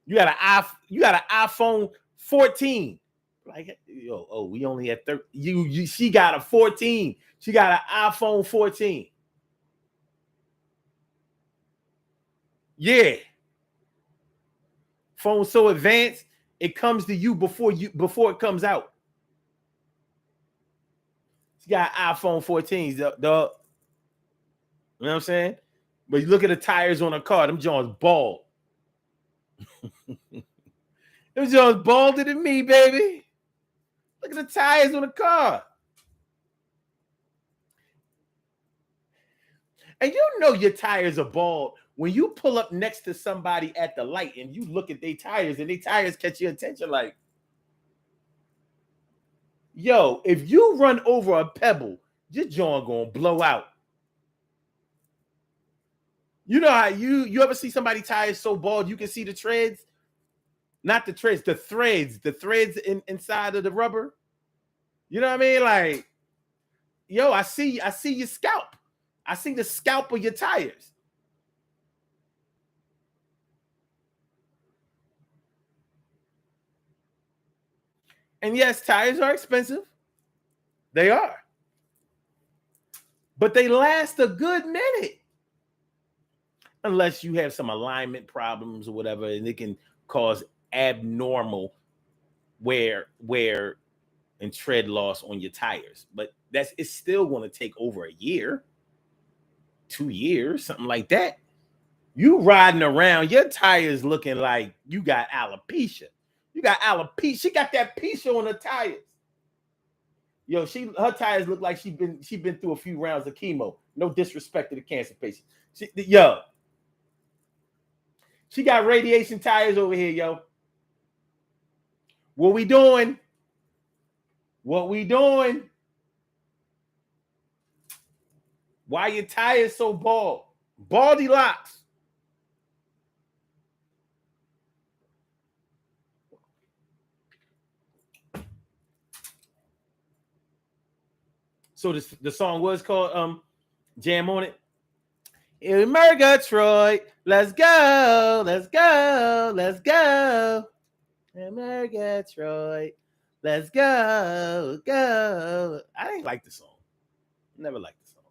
A: You got an iPhone 14. Like, we only at 30. She got a 14. She got an iPhone 14. Yeah. Phone so advanced, it comes to you before it comes out. She got iPhone 14s, dog. You know what I'm saying? But you look at the tires on her car, them Jones bald. Them Jones balder than me, baby. Look at the tires on the car. And you know your tires are bald when you pull up next to somebody at the light and you look at their tires and their tires catch your attention like, yo, if you run over a pebble, your jaw gonna blow out. You know how you ever see somebody tires so bald you can see the treads? Not the treads, the threads inside of the rubber. You know what I mean? Like, yo, I see your scalp. I see the scalp of your tires. And yes, tires are expensive. They are. But they last a good minute. Unless you have some alignment problems or whatever, and it can cause abnormal wear and tread loss on your tires. But it's still going to take over a year, 2 years, something like that. You riding around, your tires looking like you got alopecia. You got alopecia. She got that pisha on her tires. Yo, her tires look like she been through a few rounds of chemo. No disrespect to the cancer patient. She got radiation tires over here, yo. What we doing? Why your tires so bald? Baldy locks. So the song was called Jam on It. In Murgatroyd, let's go. In Murgatroyd, let's go. I didn't like the song. Never liked the song.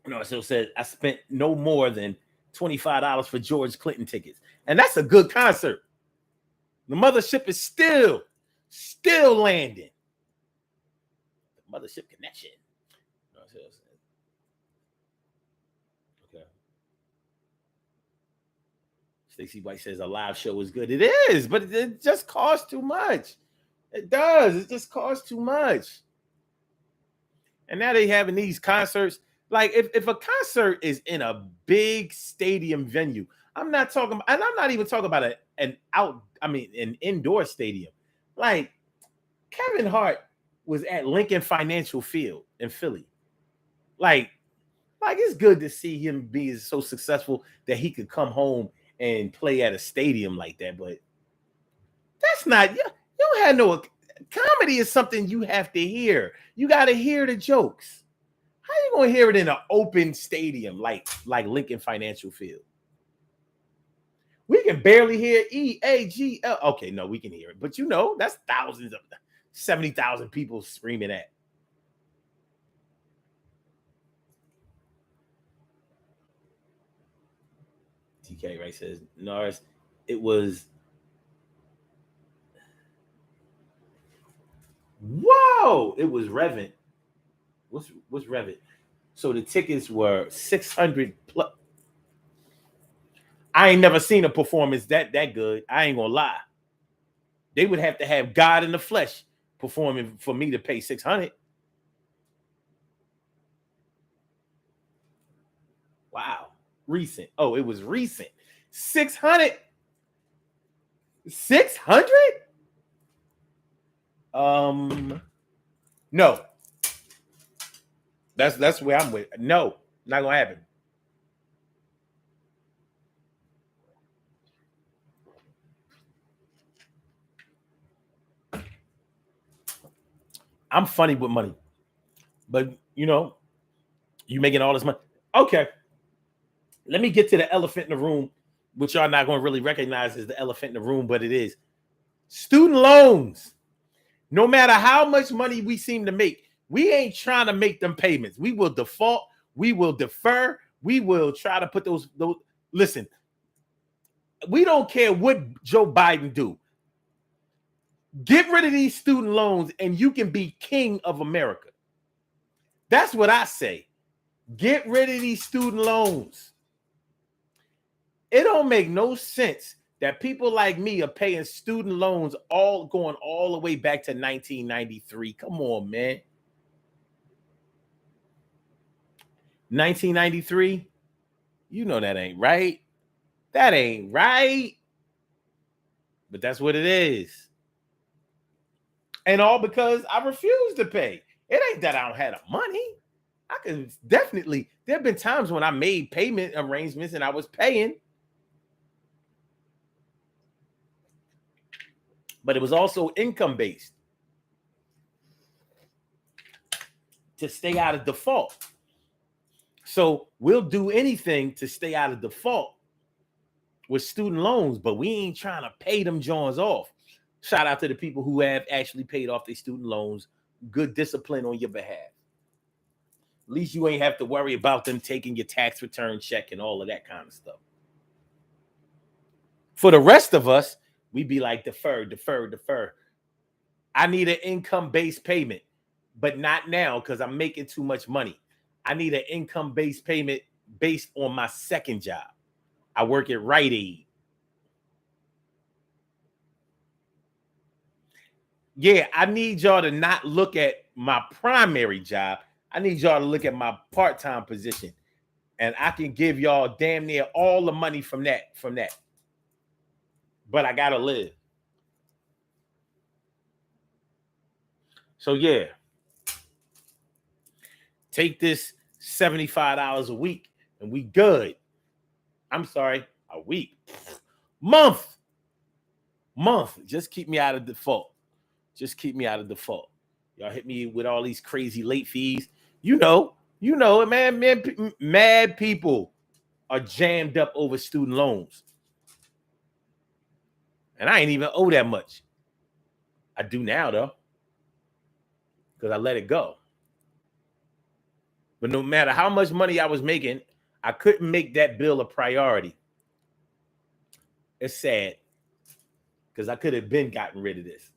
A: But it still said I spent no more than $25 for George Clinton tickets. And that's a good concert. The mothership is still landing. The mothership connection. Okay. Stacey White says a live show is good. It is, but it just costs too much. It does. It just costs too much. And now they having these concerts. Like if a concert is in a big stadium venue, I'm not even talking about an indoor stadium. Like Kevin Hart was at Lincoln Financial Field in Philly. Like it's good to see him be so successful that he could come home and play at a stadium like that. But that's not, you don't have no, comedy is something you have to hear. You got to hear the jokes. How you going to hear it in an open stadium like Lincoln Financial Field? We can barely hear EAGL. Okay, no, we can hear it. But that's thousands of 70,000 people screaming at. TK Ray says, Norris, it was. Whoa! It was Revit. What's Revit? So the tickets were 600 plus. I ain't never seen a performance that good. I ain't gonna lie. They would have to have God in the flesh performing for me to pay 600. Wow. Recent. Oh, it was recent. 600. 600? No. That's where I'm with. No, not gonna happen. I'm funny with money, but you making all this money. Okay, let me get to the elephant in the room, which y'all not going to really recognize as the elephant in the room, but it is student loans. No matter how much money we seem to make, we ain't trying to make them payments. We will default. We will defer. We will try to put those. Listen, we don't care what Joe Biden do. Get rid of these student loans and you can be king of America. That's what I say. Get rid of these student loans. It don't make no sense that people like me are paying student loans going all the way back to 1993. Come on, man. 1993? You know that ain't right. That ain't right. But that's what it is. And all because I refuse to pay. It ain't that I don't have the money. I could definitely, there have been times when I made payment arrangements and I was paying. But it was also income based to stay out of default. So we'll do anything to stay out of default with student loans, but we ain't trying to pay them Johns off. Shout out to the people who have actually paid off their student loans. Good discipline on your behalf. At least you ain't have to worry about them taking your tax return check and all of that kind of stuff. For the rest of us, we be like, defer. I need an income-based payment, but not now because I'm making too much money. I need an income-based payment based on my second job. I work at Rite Aid. Yeah, I need y'all to not look at my primary job. I need y'all to look at my part-time position. And I can give y'all damn near all the money from that. But I gotta live. So yeah. Take this $75 a week and we good. I'm sorry, a week. Month. Just keep me out of default. Y'all hit me with all these crazy late fees. You know, man, mad people are jammed up over student loans. And I ain't even owe that much. I do now, though, because I let it go. But no matter how much money I was making, I couldn't make that bill a priority. It's sad, because I could have been gotten rid of this.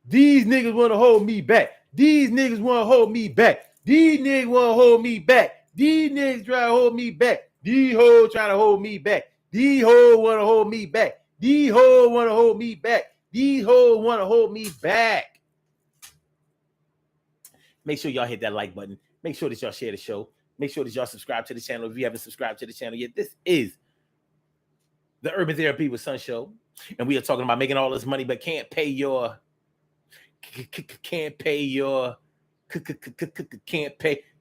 A: These niggas want to hold me back. These niggas want to hold me back. These niggas want to hold me back. These niggas try to hold me back. These hoes trying to hold me back. These hoes want to hold me back. These hoes want to hold me back. These hoes want to hold me back. Make sure y'all hit that like button. Make sure that y'all share the show. Make sure that y'all subscribe to the channel if you haven't subscribed to the channel yet. This is the Urban Therapy with Son Show. And we are talking about making all this money, but can't pay your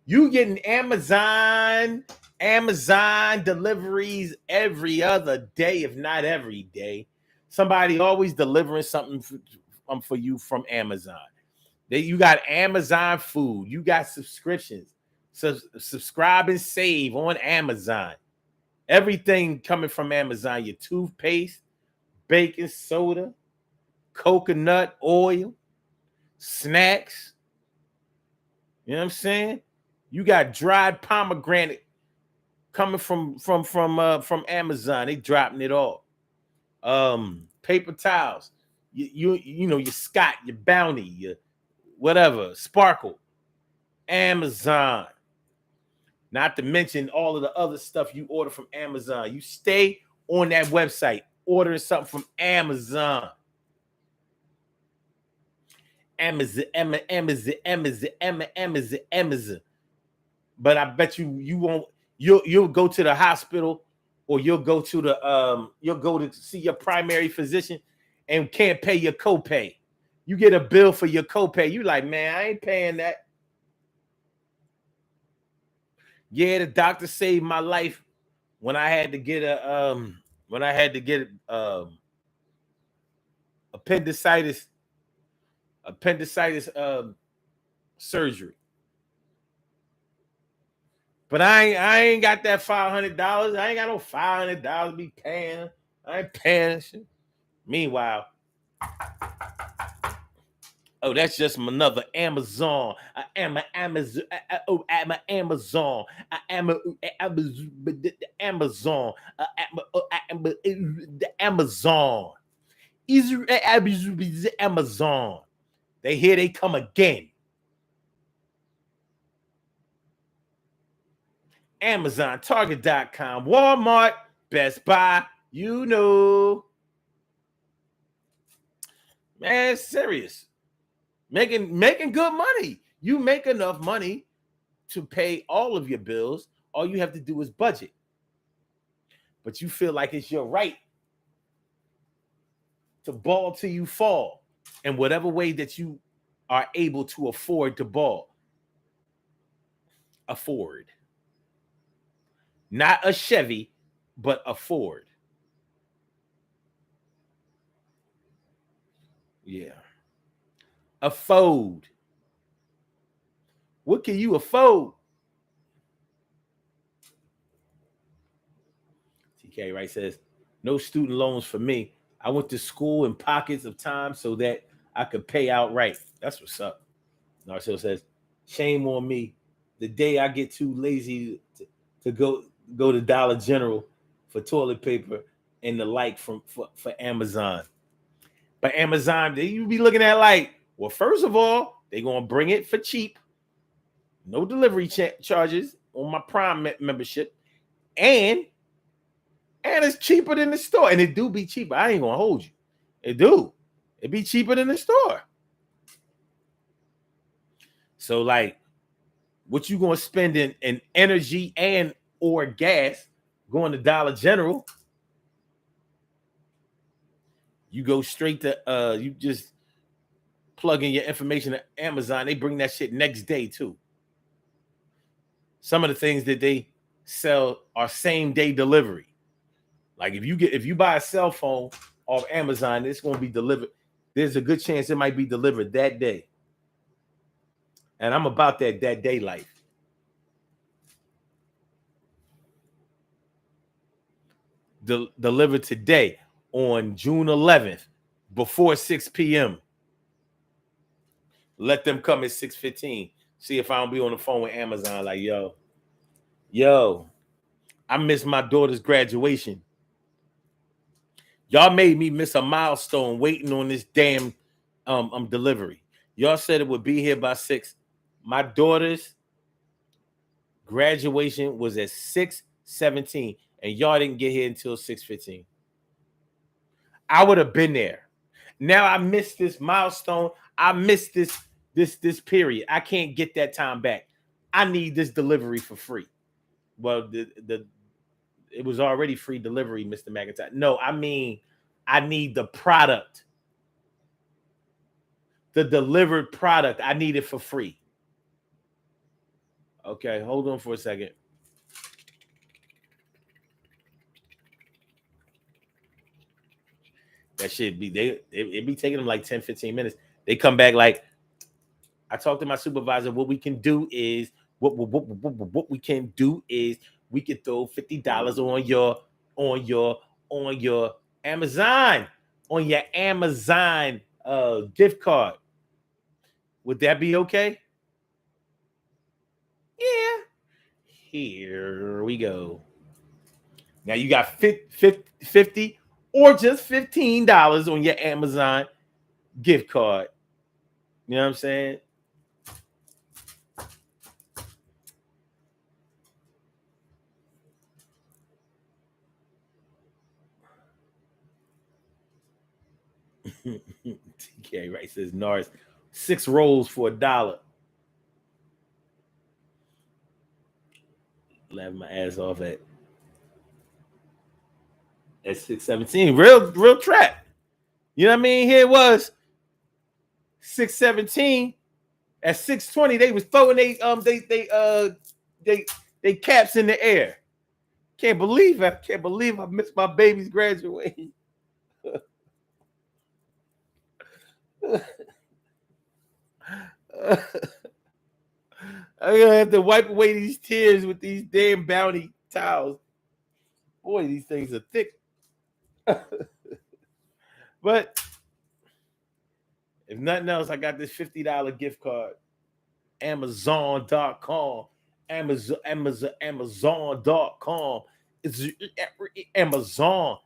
A: you getting Amazon deliveries every other day, if not every day. Somebody always delivering something for you from Amazon. You got Amazon food, you got subscriptions, subscribe and save on Amazon. Everything coming from Amazon, your toothpaste, baking soda, coconut oil, snacks. You know what I'm saying? You got dried pomegranate coming from Amazon. They dropping it all. Paper towels. You know your Scott, your Bounty, your whatever, Sparkle. Amazon. Not to mention all of the other stuff you order from Amazon. You stay on that website ordering something from Amazon. Amazon. But I bet you won't. You'll go to the hospital or you'll go to see your primary physician and can't pay your copay. You get a bill for your copay. You like, man, I ain't paying that. Yeah, the doctor saved my life when I had to get appendicitis surgery. But I ain't got that $500. I ain't got no $500 to be paying. I ain't paying shit. Meanwhile, oh, that's just another Amazon. I am an Amazon. I'm an Amazon. I am a Amazon. The Amazon. Amazon. Here they come again. Amazon, Target.com, Walmart, Best Buy, you know. Man, it's serious. Making good money. You make enough money to pay all of your bills. All you have to do is budget. But you feel like it's your right to ball till you fall in whatever way that you are able to afford to ball. Afford. Not a Chevy, but a Ford. Yeah. Afford. What can you afford? TK Wright says, no student loans for me. I went to school in pockets of time so that I could pay outright. That's what's up. Narcil says, shame on me. The day I get too lazy to go to Dollar General for toilet paper and the like for Amazon. But Amazon, you be looking at like, well, first of all, they're going to bring it for cheap. No delivery charges on my Prime membership. And it's cheaper than the store. And it do be cheaper. I ain't going to hold you. It do. It be cheaper than the store. So like, what you going to spend in energy and or gas going to Dollar General, you go straight to you just plug in your information to Amazon. They bring that shit next day too. Some of the things that they sell are same day delivery. Like if you buy a cell phone off Amazon, it's going to be delivered. There's a good chance it might be delivered that day. And I'm about that day life. Delivered today on June 11th before 6 p.m. Let them come at 6:15. See if I don't be on the phone with Amazon like, yo, I missed my daughter's graduation. Y'all made me miss a milestone waiting on this damn delivery. Y'all said it would be here by 6. My daughter's graduation was at 6:17, and y'all didn't get here until 6:15. I would have been there. Now I missed this milestone. I missed this period. I can't get that time back. I need this delivery for free. Well, it was already free delivery, Mr. McIntyre. No, I mean, I need the product. The delivered product. I need it for free. Okay, hold on for a second. That shit it be taking them like 10, 15 minutes. They come back like, I talked to my supervisor. What we can do is what we can do is we can throw $50 on your Amazon gift card. Would that be okay? Yeah. Here we go. Now you got 50 or just $15 on your Amazon gift card. You know what I'm saying? TK Wright says Norris 6 rolls for $1. Laughing my ass off at. at 617. Real trap. You know what I mean? Here it was 617. At 620, they was throwing they caps in the air. Can't believe I missed my baby's graduation. I'm gonna have to wipe away these tears with these damn Bounty towels. Boy, these things are thick. But if nothing else, I got this $50 gift card. Amazon.com. Amazon.com. It's Amazon.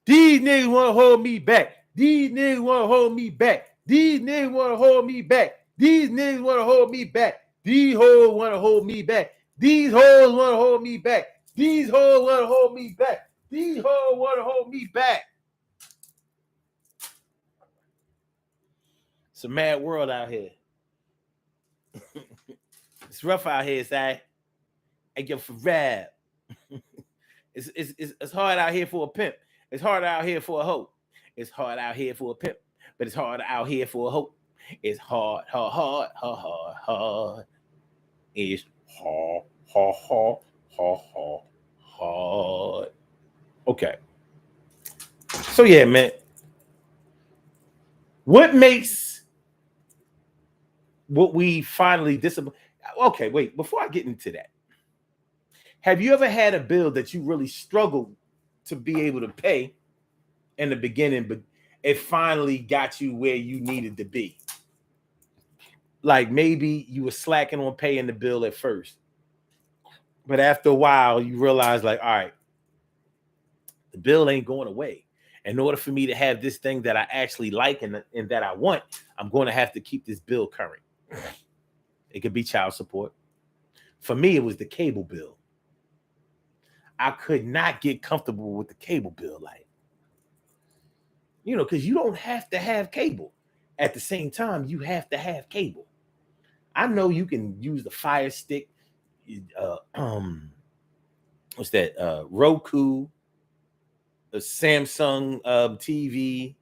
A: These niggas want to hold me back. These niggas want to hold me back. These niggas want to hold me back. These niggas want to hold me back. These hoes want to hold me back. These hoes want to hold me back. These hoes want to hold me back. These hoes want to hold me back. It's a mad world out here. It's rough out here, say. I get for rap. It's hard out here for a pimp. It's hard out here for a hoe. It's hard out here for a pimp, but it's hard out here for a hoe. It's hard. It's hard. Okay. So yeah, man. What makes what we finally discipline? Okay, wait. Before I get into that, have you ever had a bill that you really struggled to be able to pay in the beginning, but it finally got you where you needed to be? Like maybe you were slacking on paying the bill at first, but after a while you realize, like, all right, the bill ain't going away. In order for me to have this thing that I actually like and that I want, I'm going to have to keep this bill current. It could be child support. For me, it was the cable bill. I could not get comfortable with the cable bill, like, you know, because you don't have to have cable. At the same time, you have to have cable. I know you can use the Fire Stick, what's that? Roku, the Samsung TV,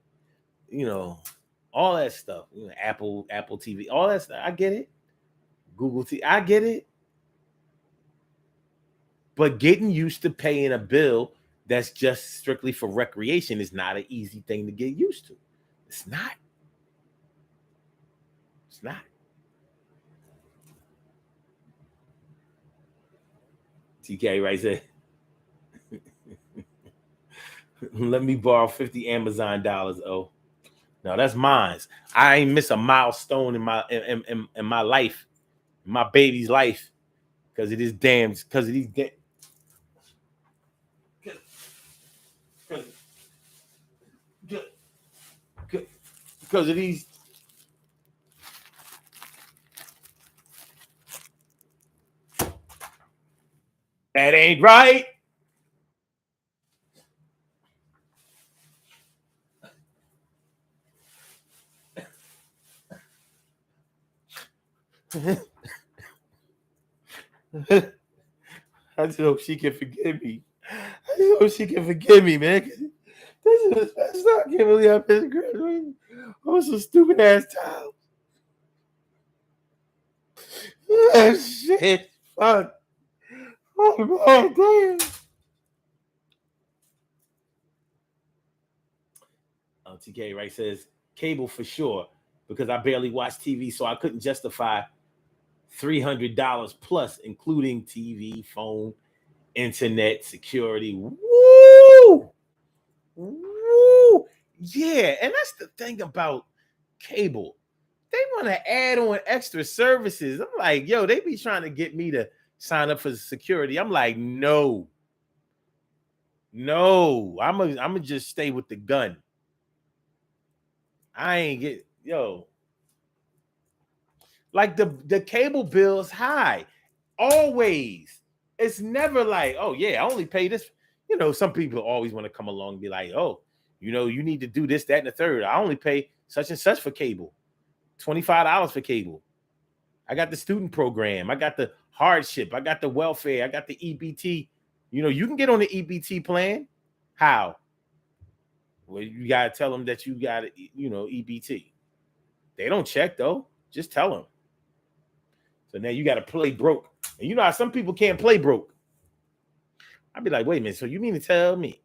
A: you know, all that stuff. You know, Apple TV, all that stuff. I get it. Google TV, I get it. But getting used to paying a bill that's just strictly for recreation is not an easy thing to get used to. It's not. It's not. TK right there. Let me borrow 50 Amazon dollars. Oh, no, that's mine. I ain't miss a milestone in my life, in my baby's life, because of this damn, because of these because of these. That ain't right. I just hope she can forgive me. I just hope she can forgive me, man. That's not, I can't believe I missed graduation. Oh, some stupid ass time. Oh, shit. Fuck. Oh, man, damn. TK right says cable for sure, because I barely watch TV, so I couldn't justify $300 plus, including TV, phone, internet, security. Woo! Woo! Yeah, and that's the thing about cable. They want to add on extra services. I'm like, yo, they be trying to get me to sign up for security. I'm like, no. I'm gonna just stay with the gun. I ain't get, yo. Like the cable bill's high. Always. It's never like, oh yeah, I only pay this. You know, some people always want to come along and be like, oh, you know, you need to do this, that, and the third. I only pay such and such for cable. $25 for cable. I got the student program. I got the hardship. I got the welfare. I got the EBT. You can get on the EBT plan. How? Well, you got to tell them that you got, EBT. They don't check, though. Just tell them. So now you got to play broke. And you know how some people can't play broke. I'd be like, wait a minute. So you mean to tell me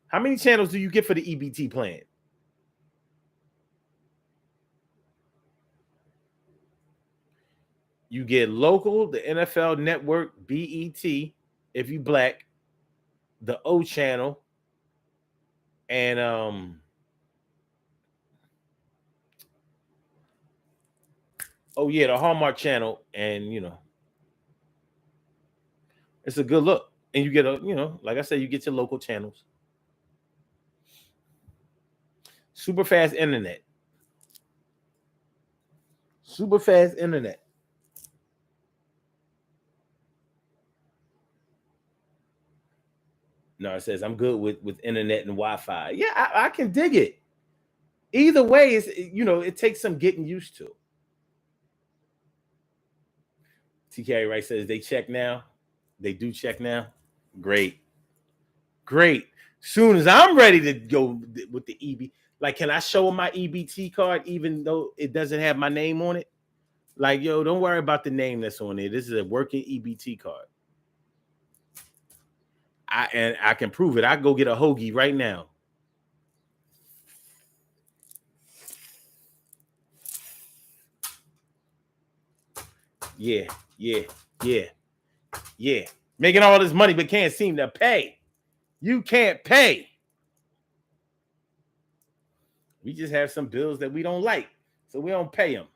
A: how many channels do you get for the EBT plan? You get local, the NFL Network, BET, if you black, the O channel, and the Hallmark channel, and it's a good look. And you get like I said, you get your local channels. Super fast internet. Super fast internet. No, it says I'm good with internet and Wi-Fi. Yeah, I can dig it. Either way, it takes some getting used to. TK Wright says they check now. They do check now. Great. Soon as I'm ready to go with the EB, like, can I show them my EBT card even though it doesn't have my name on it? Like, yo, don't worry about the name that's on it. This is a working EBT card. I can prove it. I go get a hoagie right now. Yeah. Making all this money but can't seem to pay. You can't pay. We just have some bills that we don't like, so we don't pay them.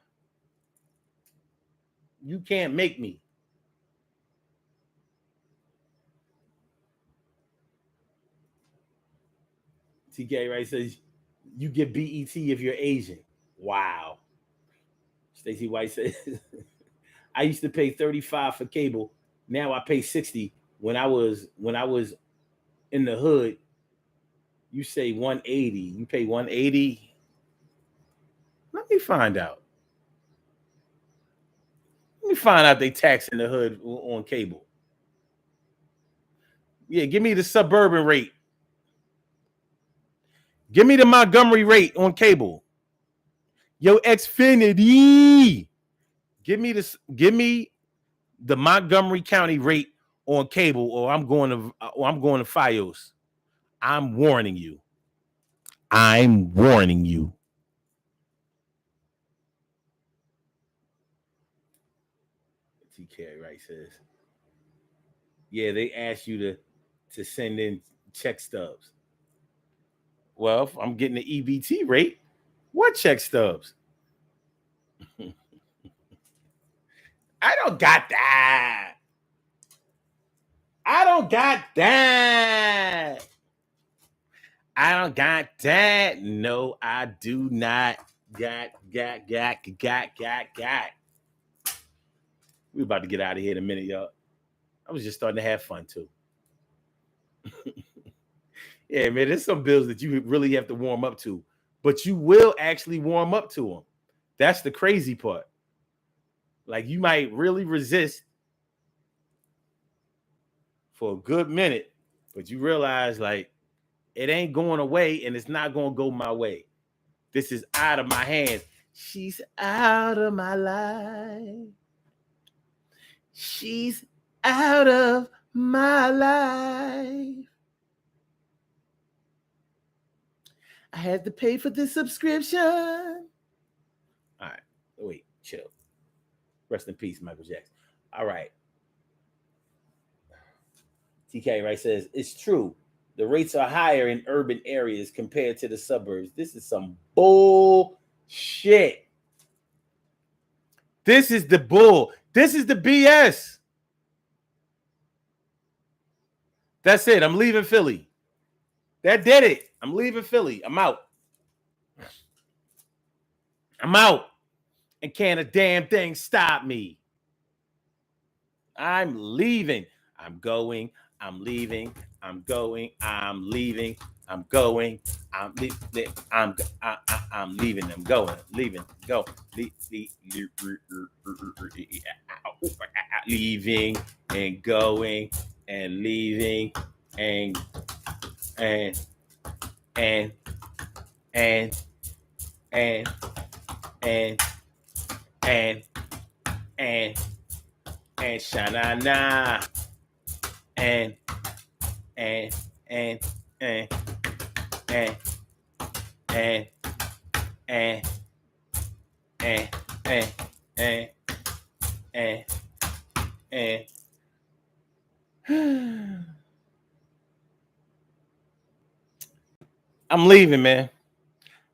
A: You can't make me. TK Wright says you get BET if you're Asian. Wow. Stacey White says I used to pay $35 for cable. Now I pay $60. When I was in the hood, you say $180. You pay $180. Let me find out. Let me find out they tax in the hood on cable. Yeah, give me the suburban rate. Give me the Montgomery rate on cable. Yo, Xfinity. Give me the Montgomery County rate on cable, or I'm going to Fios. I'm warning you. TK Wright says, yeah, they ask you to send in check stubs. Well, if I'm getting the EBT rate, what check stubs? I don't got that. I don't got that. No, I do not. Got. We're about to get out of here in a minute, y'all. I was just starting to have fun too. Yeah, man, there's some bills that you really have to warm up to, but you will actually warm up to them. That's the crazy part. Like, you might really resist for a good minute, but you realize, like, it ain't going away and it's not going to go my way. This is out of my hands. She's out of my life. She's out of my life. I had to pay for the subscription. All right. Wait, chill. Rest in peace, Michael Jackson. All right. TK Wright says, it's true. The rates are higher in urban areas compared to the suburbs. This is some bullshit. This is the bull. This is the BS. That's it. I'm leaving Philly. That did it. I'm leaving Philly. I'm out. And can't a damn thing stop me. I'm leaving. I'm going. I'm leaving. I'm going. I'm leaving. I'm going. I'm leaving them. Going. Leaving. Go. Leaving and going and leaving and and and and and and and and shanana and and and and and and and and and and I'm leaving, man.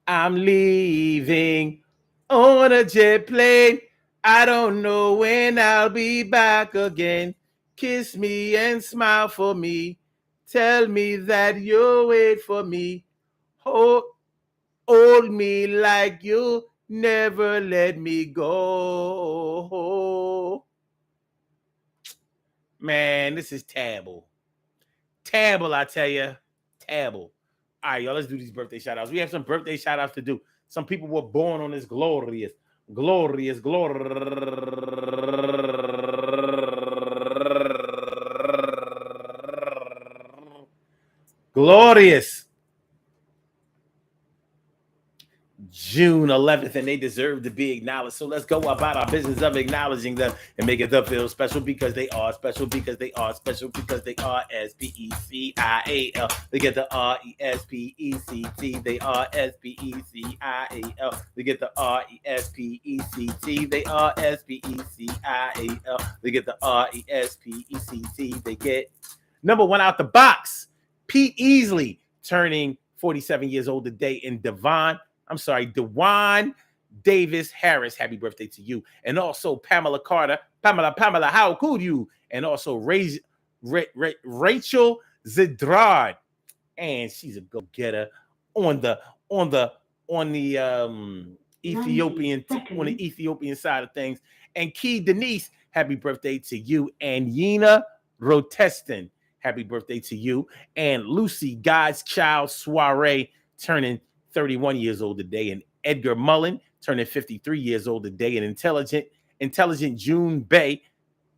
A: I'm leaving on a jet plane. I don't know when I'll be back again. Kiss me and smile for me. Tell me that you'll wait for me. Hold me like you never let me go. Man, this is terrible. Terrible, I tell you. Terrible. All right, y'all, let's do these birthday shout outs. We have some birthday shout outs to do. Some people were born on this glorious. June 11th, and they deserve to be acknowledged. So let's go about our business of acknowledging them and make it feel special because they are special, because they are special, because they are SPECIAL. They get the RESPECT. They are SPECIAL. They get the RESPECT. They are SPECIAL. They get the RESPECT. They get number one out the box. Pete Easley turning 47 years old today, and Dewan Davis Harris, happy birthday to you. And also Pamela Carter, Pamela, how could you? And also Rachel Zidrad, and she's a go-getter on the Ethiopian side of things. And Key Denise, happy birthday to you. And Yina Roteston, happy birthday to you. And Lucy, God's Child Soiree, turning 31 years old today. And Edgar Mullen, turning 53 years old today. And intelligent June Bay,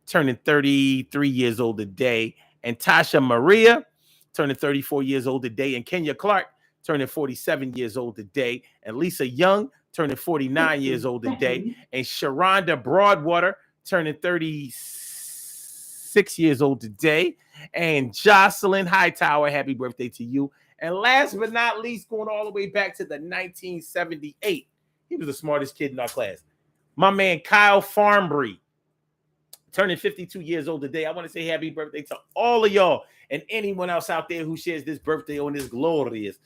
A: turning 33 years old today. And Tasha Maria, turning 34 years old today. And Kenya Clark, turning 47 years old today. And Lisa Young, turning 49 years old today. And Sharonda Broadwater, turning 36 years old today. And Jocelyn Hightower, happy birthday to you. And last but not least, going all the way back to the 1978, he was the smartest kid in our class. My man Kyle Farmbry, turning 52 years old today. I want to say happy birthday to all of y'all and anyone else out there who shares this birthday on this glorious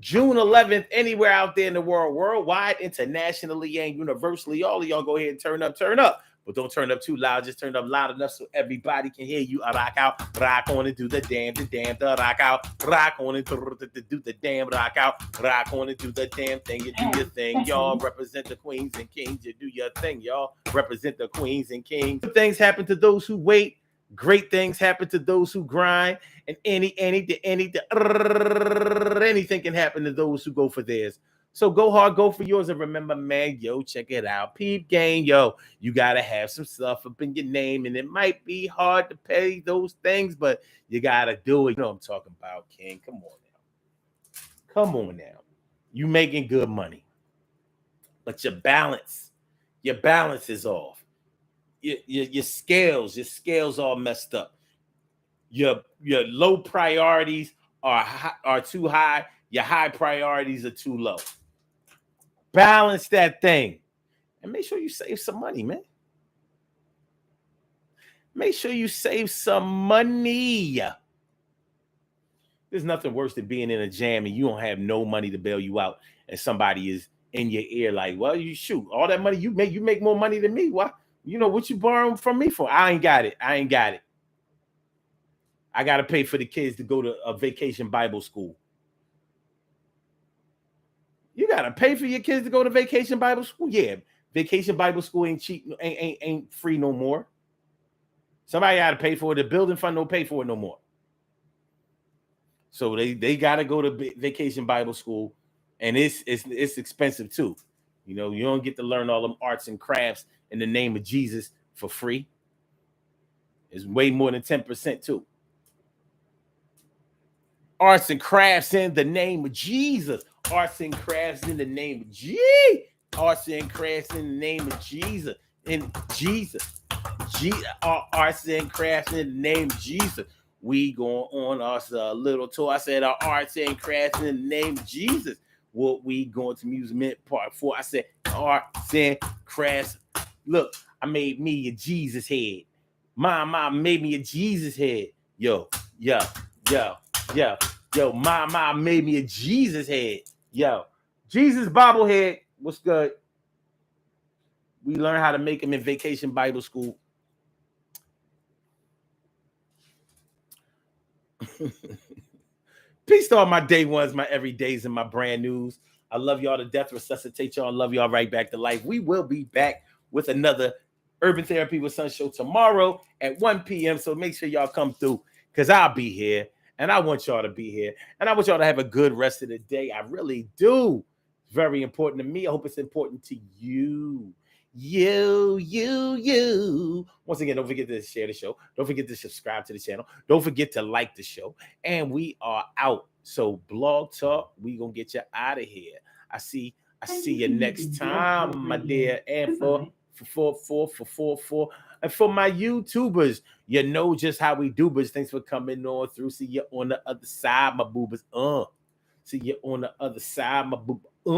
A: June 11th, anywhere out there in the world, worldwide, internationally, and universally. All of y'all go ahead and turn up. But don't turn up too loud. Just turn up loud enough so everybody can hear you. Rock out, rock on and do the damn, the rock out, rock on and do the damn, rock out, rock on and do the damn thing. You do your thing, y'all. Represent the queens and kings. You do your thing, y'all. Represent the queens and kings. Good things happen to those who wait. Great things happen to those who grind. And anything can happen to those who go for theirs. So go hard, go for yours. And remember, man, yo, check it out. Peep game, yo, you got to have some stuff up in your name. And it might be hard to pay those things, but you got to do it. You know what I'm talking about, King. Come on now. You making good money. But your balance is off. Your scales all messed up. Your low priorities are too high. Your high priorities are too low. Balance that thing. And make sure you save some money, man. Make sure you save some money. There's nothing worse than being in a jam and you don't have no money to bail you out. And somebody is in your ear like, well, you shoot. All that money you make more money than me. Why? You know what you borrowing from me for? I ain't got it. I got to pay for the kids to go to a vacation Bible school. You got to pay for your kids to go to vacation Bible school? Yeah, vacation Bible school ain't cheap, ain't free no more. Somebody got to pay for it. The building fund don't pay for it no more. So they got to go to Vacation Bible School, and it's expensive too. You know, you don't get to learn all them arts and crafts in the name of Jesus for free. It's way more than 10% too. Arts and crafts in the name of Jesus. Arts and crafts in the name of Jesus. Arts and crafts in the name of Jesus. In Jesus. Arts and crafts in the name of Jesus. We going on our little tour. I said our arts and crafts in the name of Jesus. What we going to Amusement Park for? I said arts and crafts. Look, I made me a Jesus head. My mom made me a Jesus head. Yo, my mom made me a Jesus head. Yo, Jesus bobblehead. What's good? We learn how to make them in Vacation Bible School. Peace to all my day ones, my everydays, and my brand news. I love y'all to death. Resuscitate y'all. Love y'all right back to life. We will be back with another Urban Therapy with Sun show tomorrow at 1 p.m. So make sure y'all come through because I'll be here. And I want y'all to be here. And I want y'all to have a good rest of the day. I really do. It's very important to me. I hope it's important to you. You. Once again, don't forget to share the show. Don't forget to subscribe to the channel. Don't forget to like the show. And we are out. So Blog Talk, we gonna get you out of here. I see you next time, my dear. And for and for my YouTubers, you know just how we do, but thanks for coming on through. See you on the other side, my boobers. See you on the other side, my boob.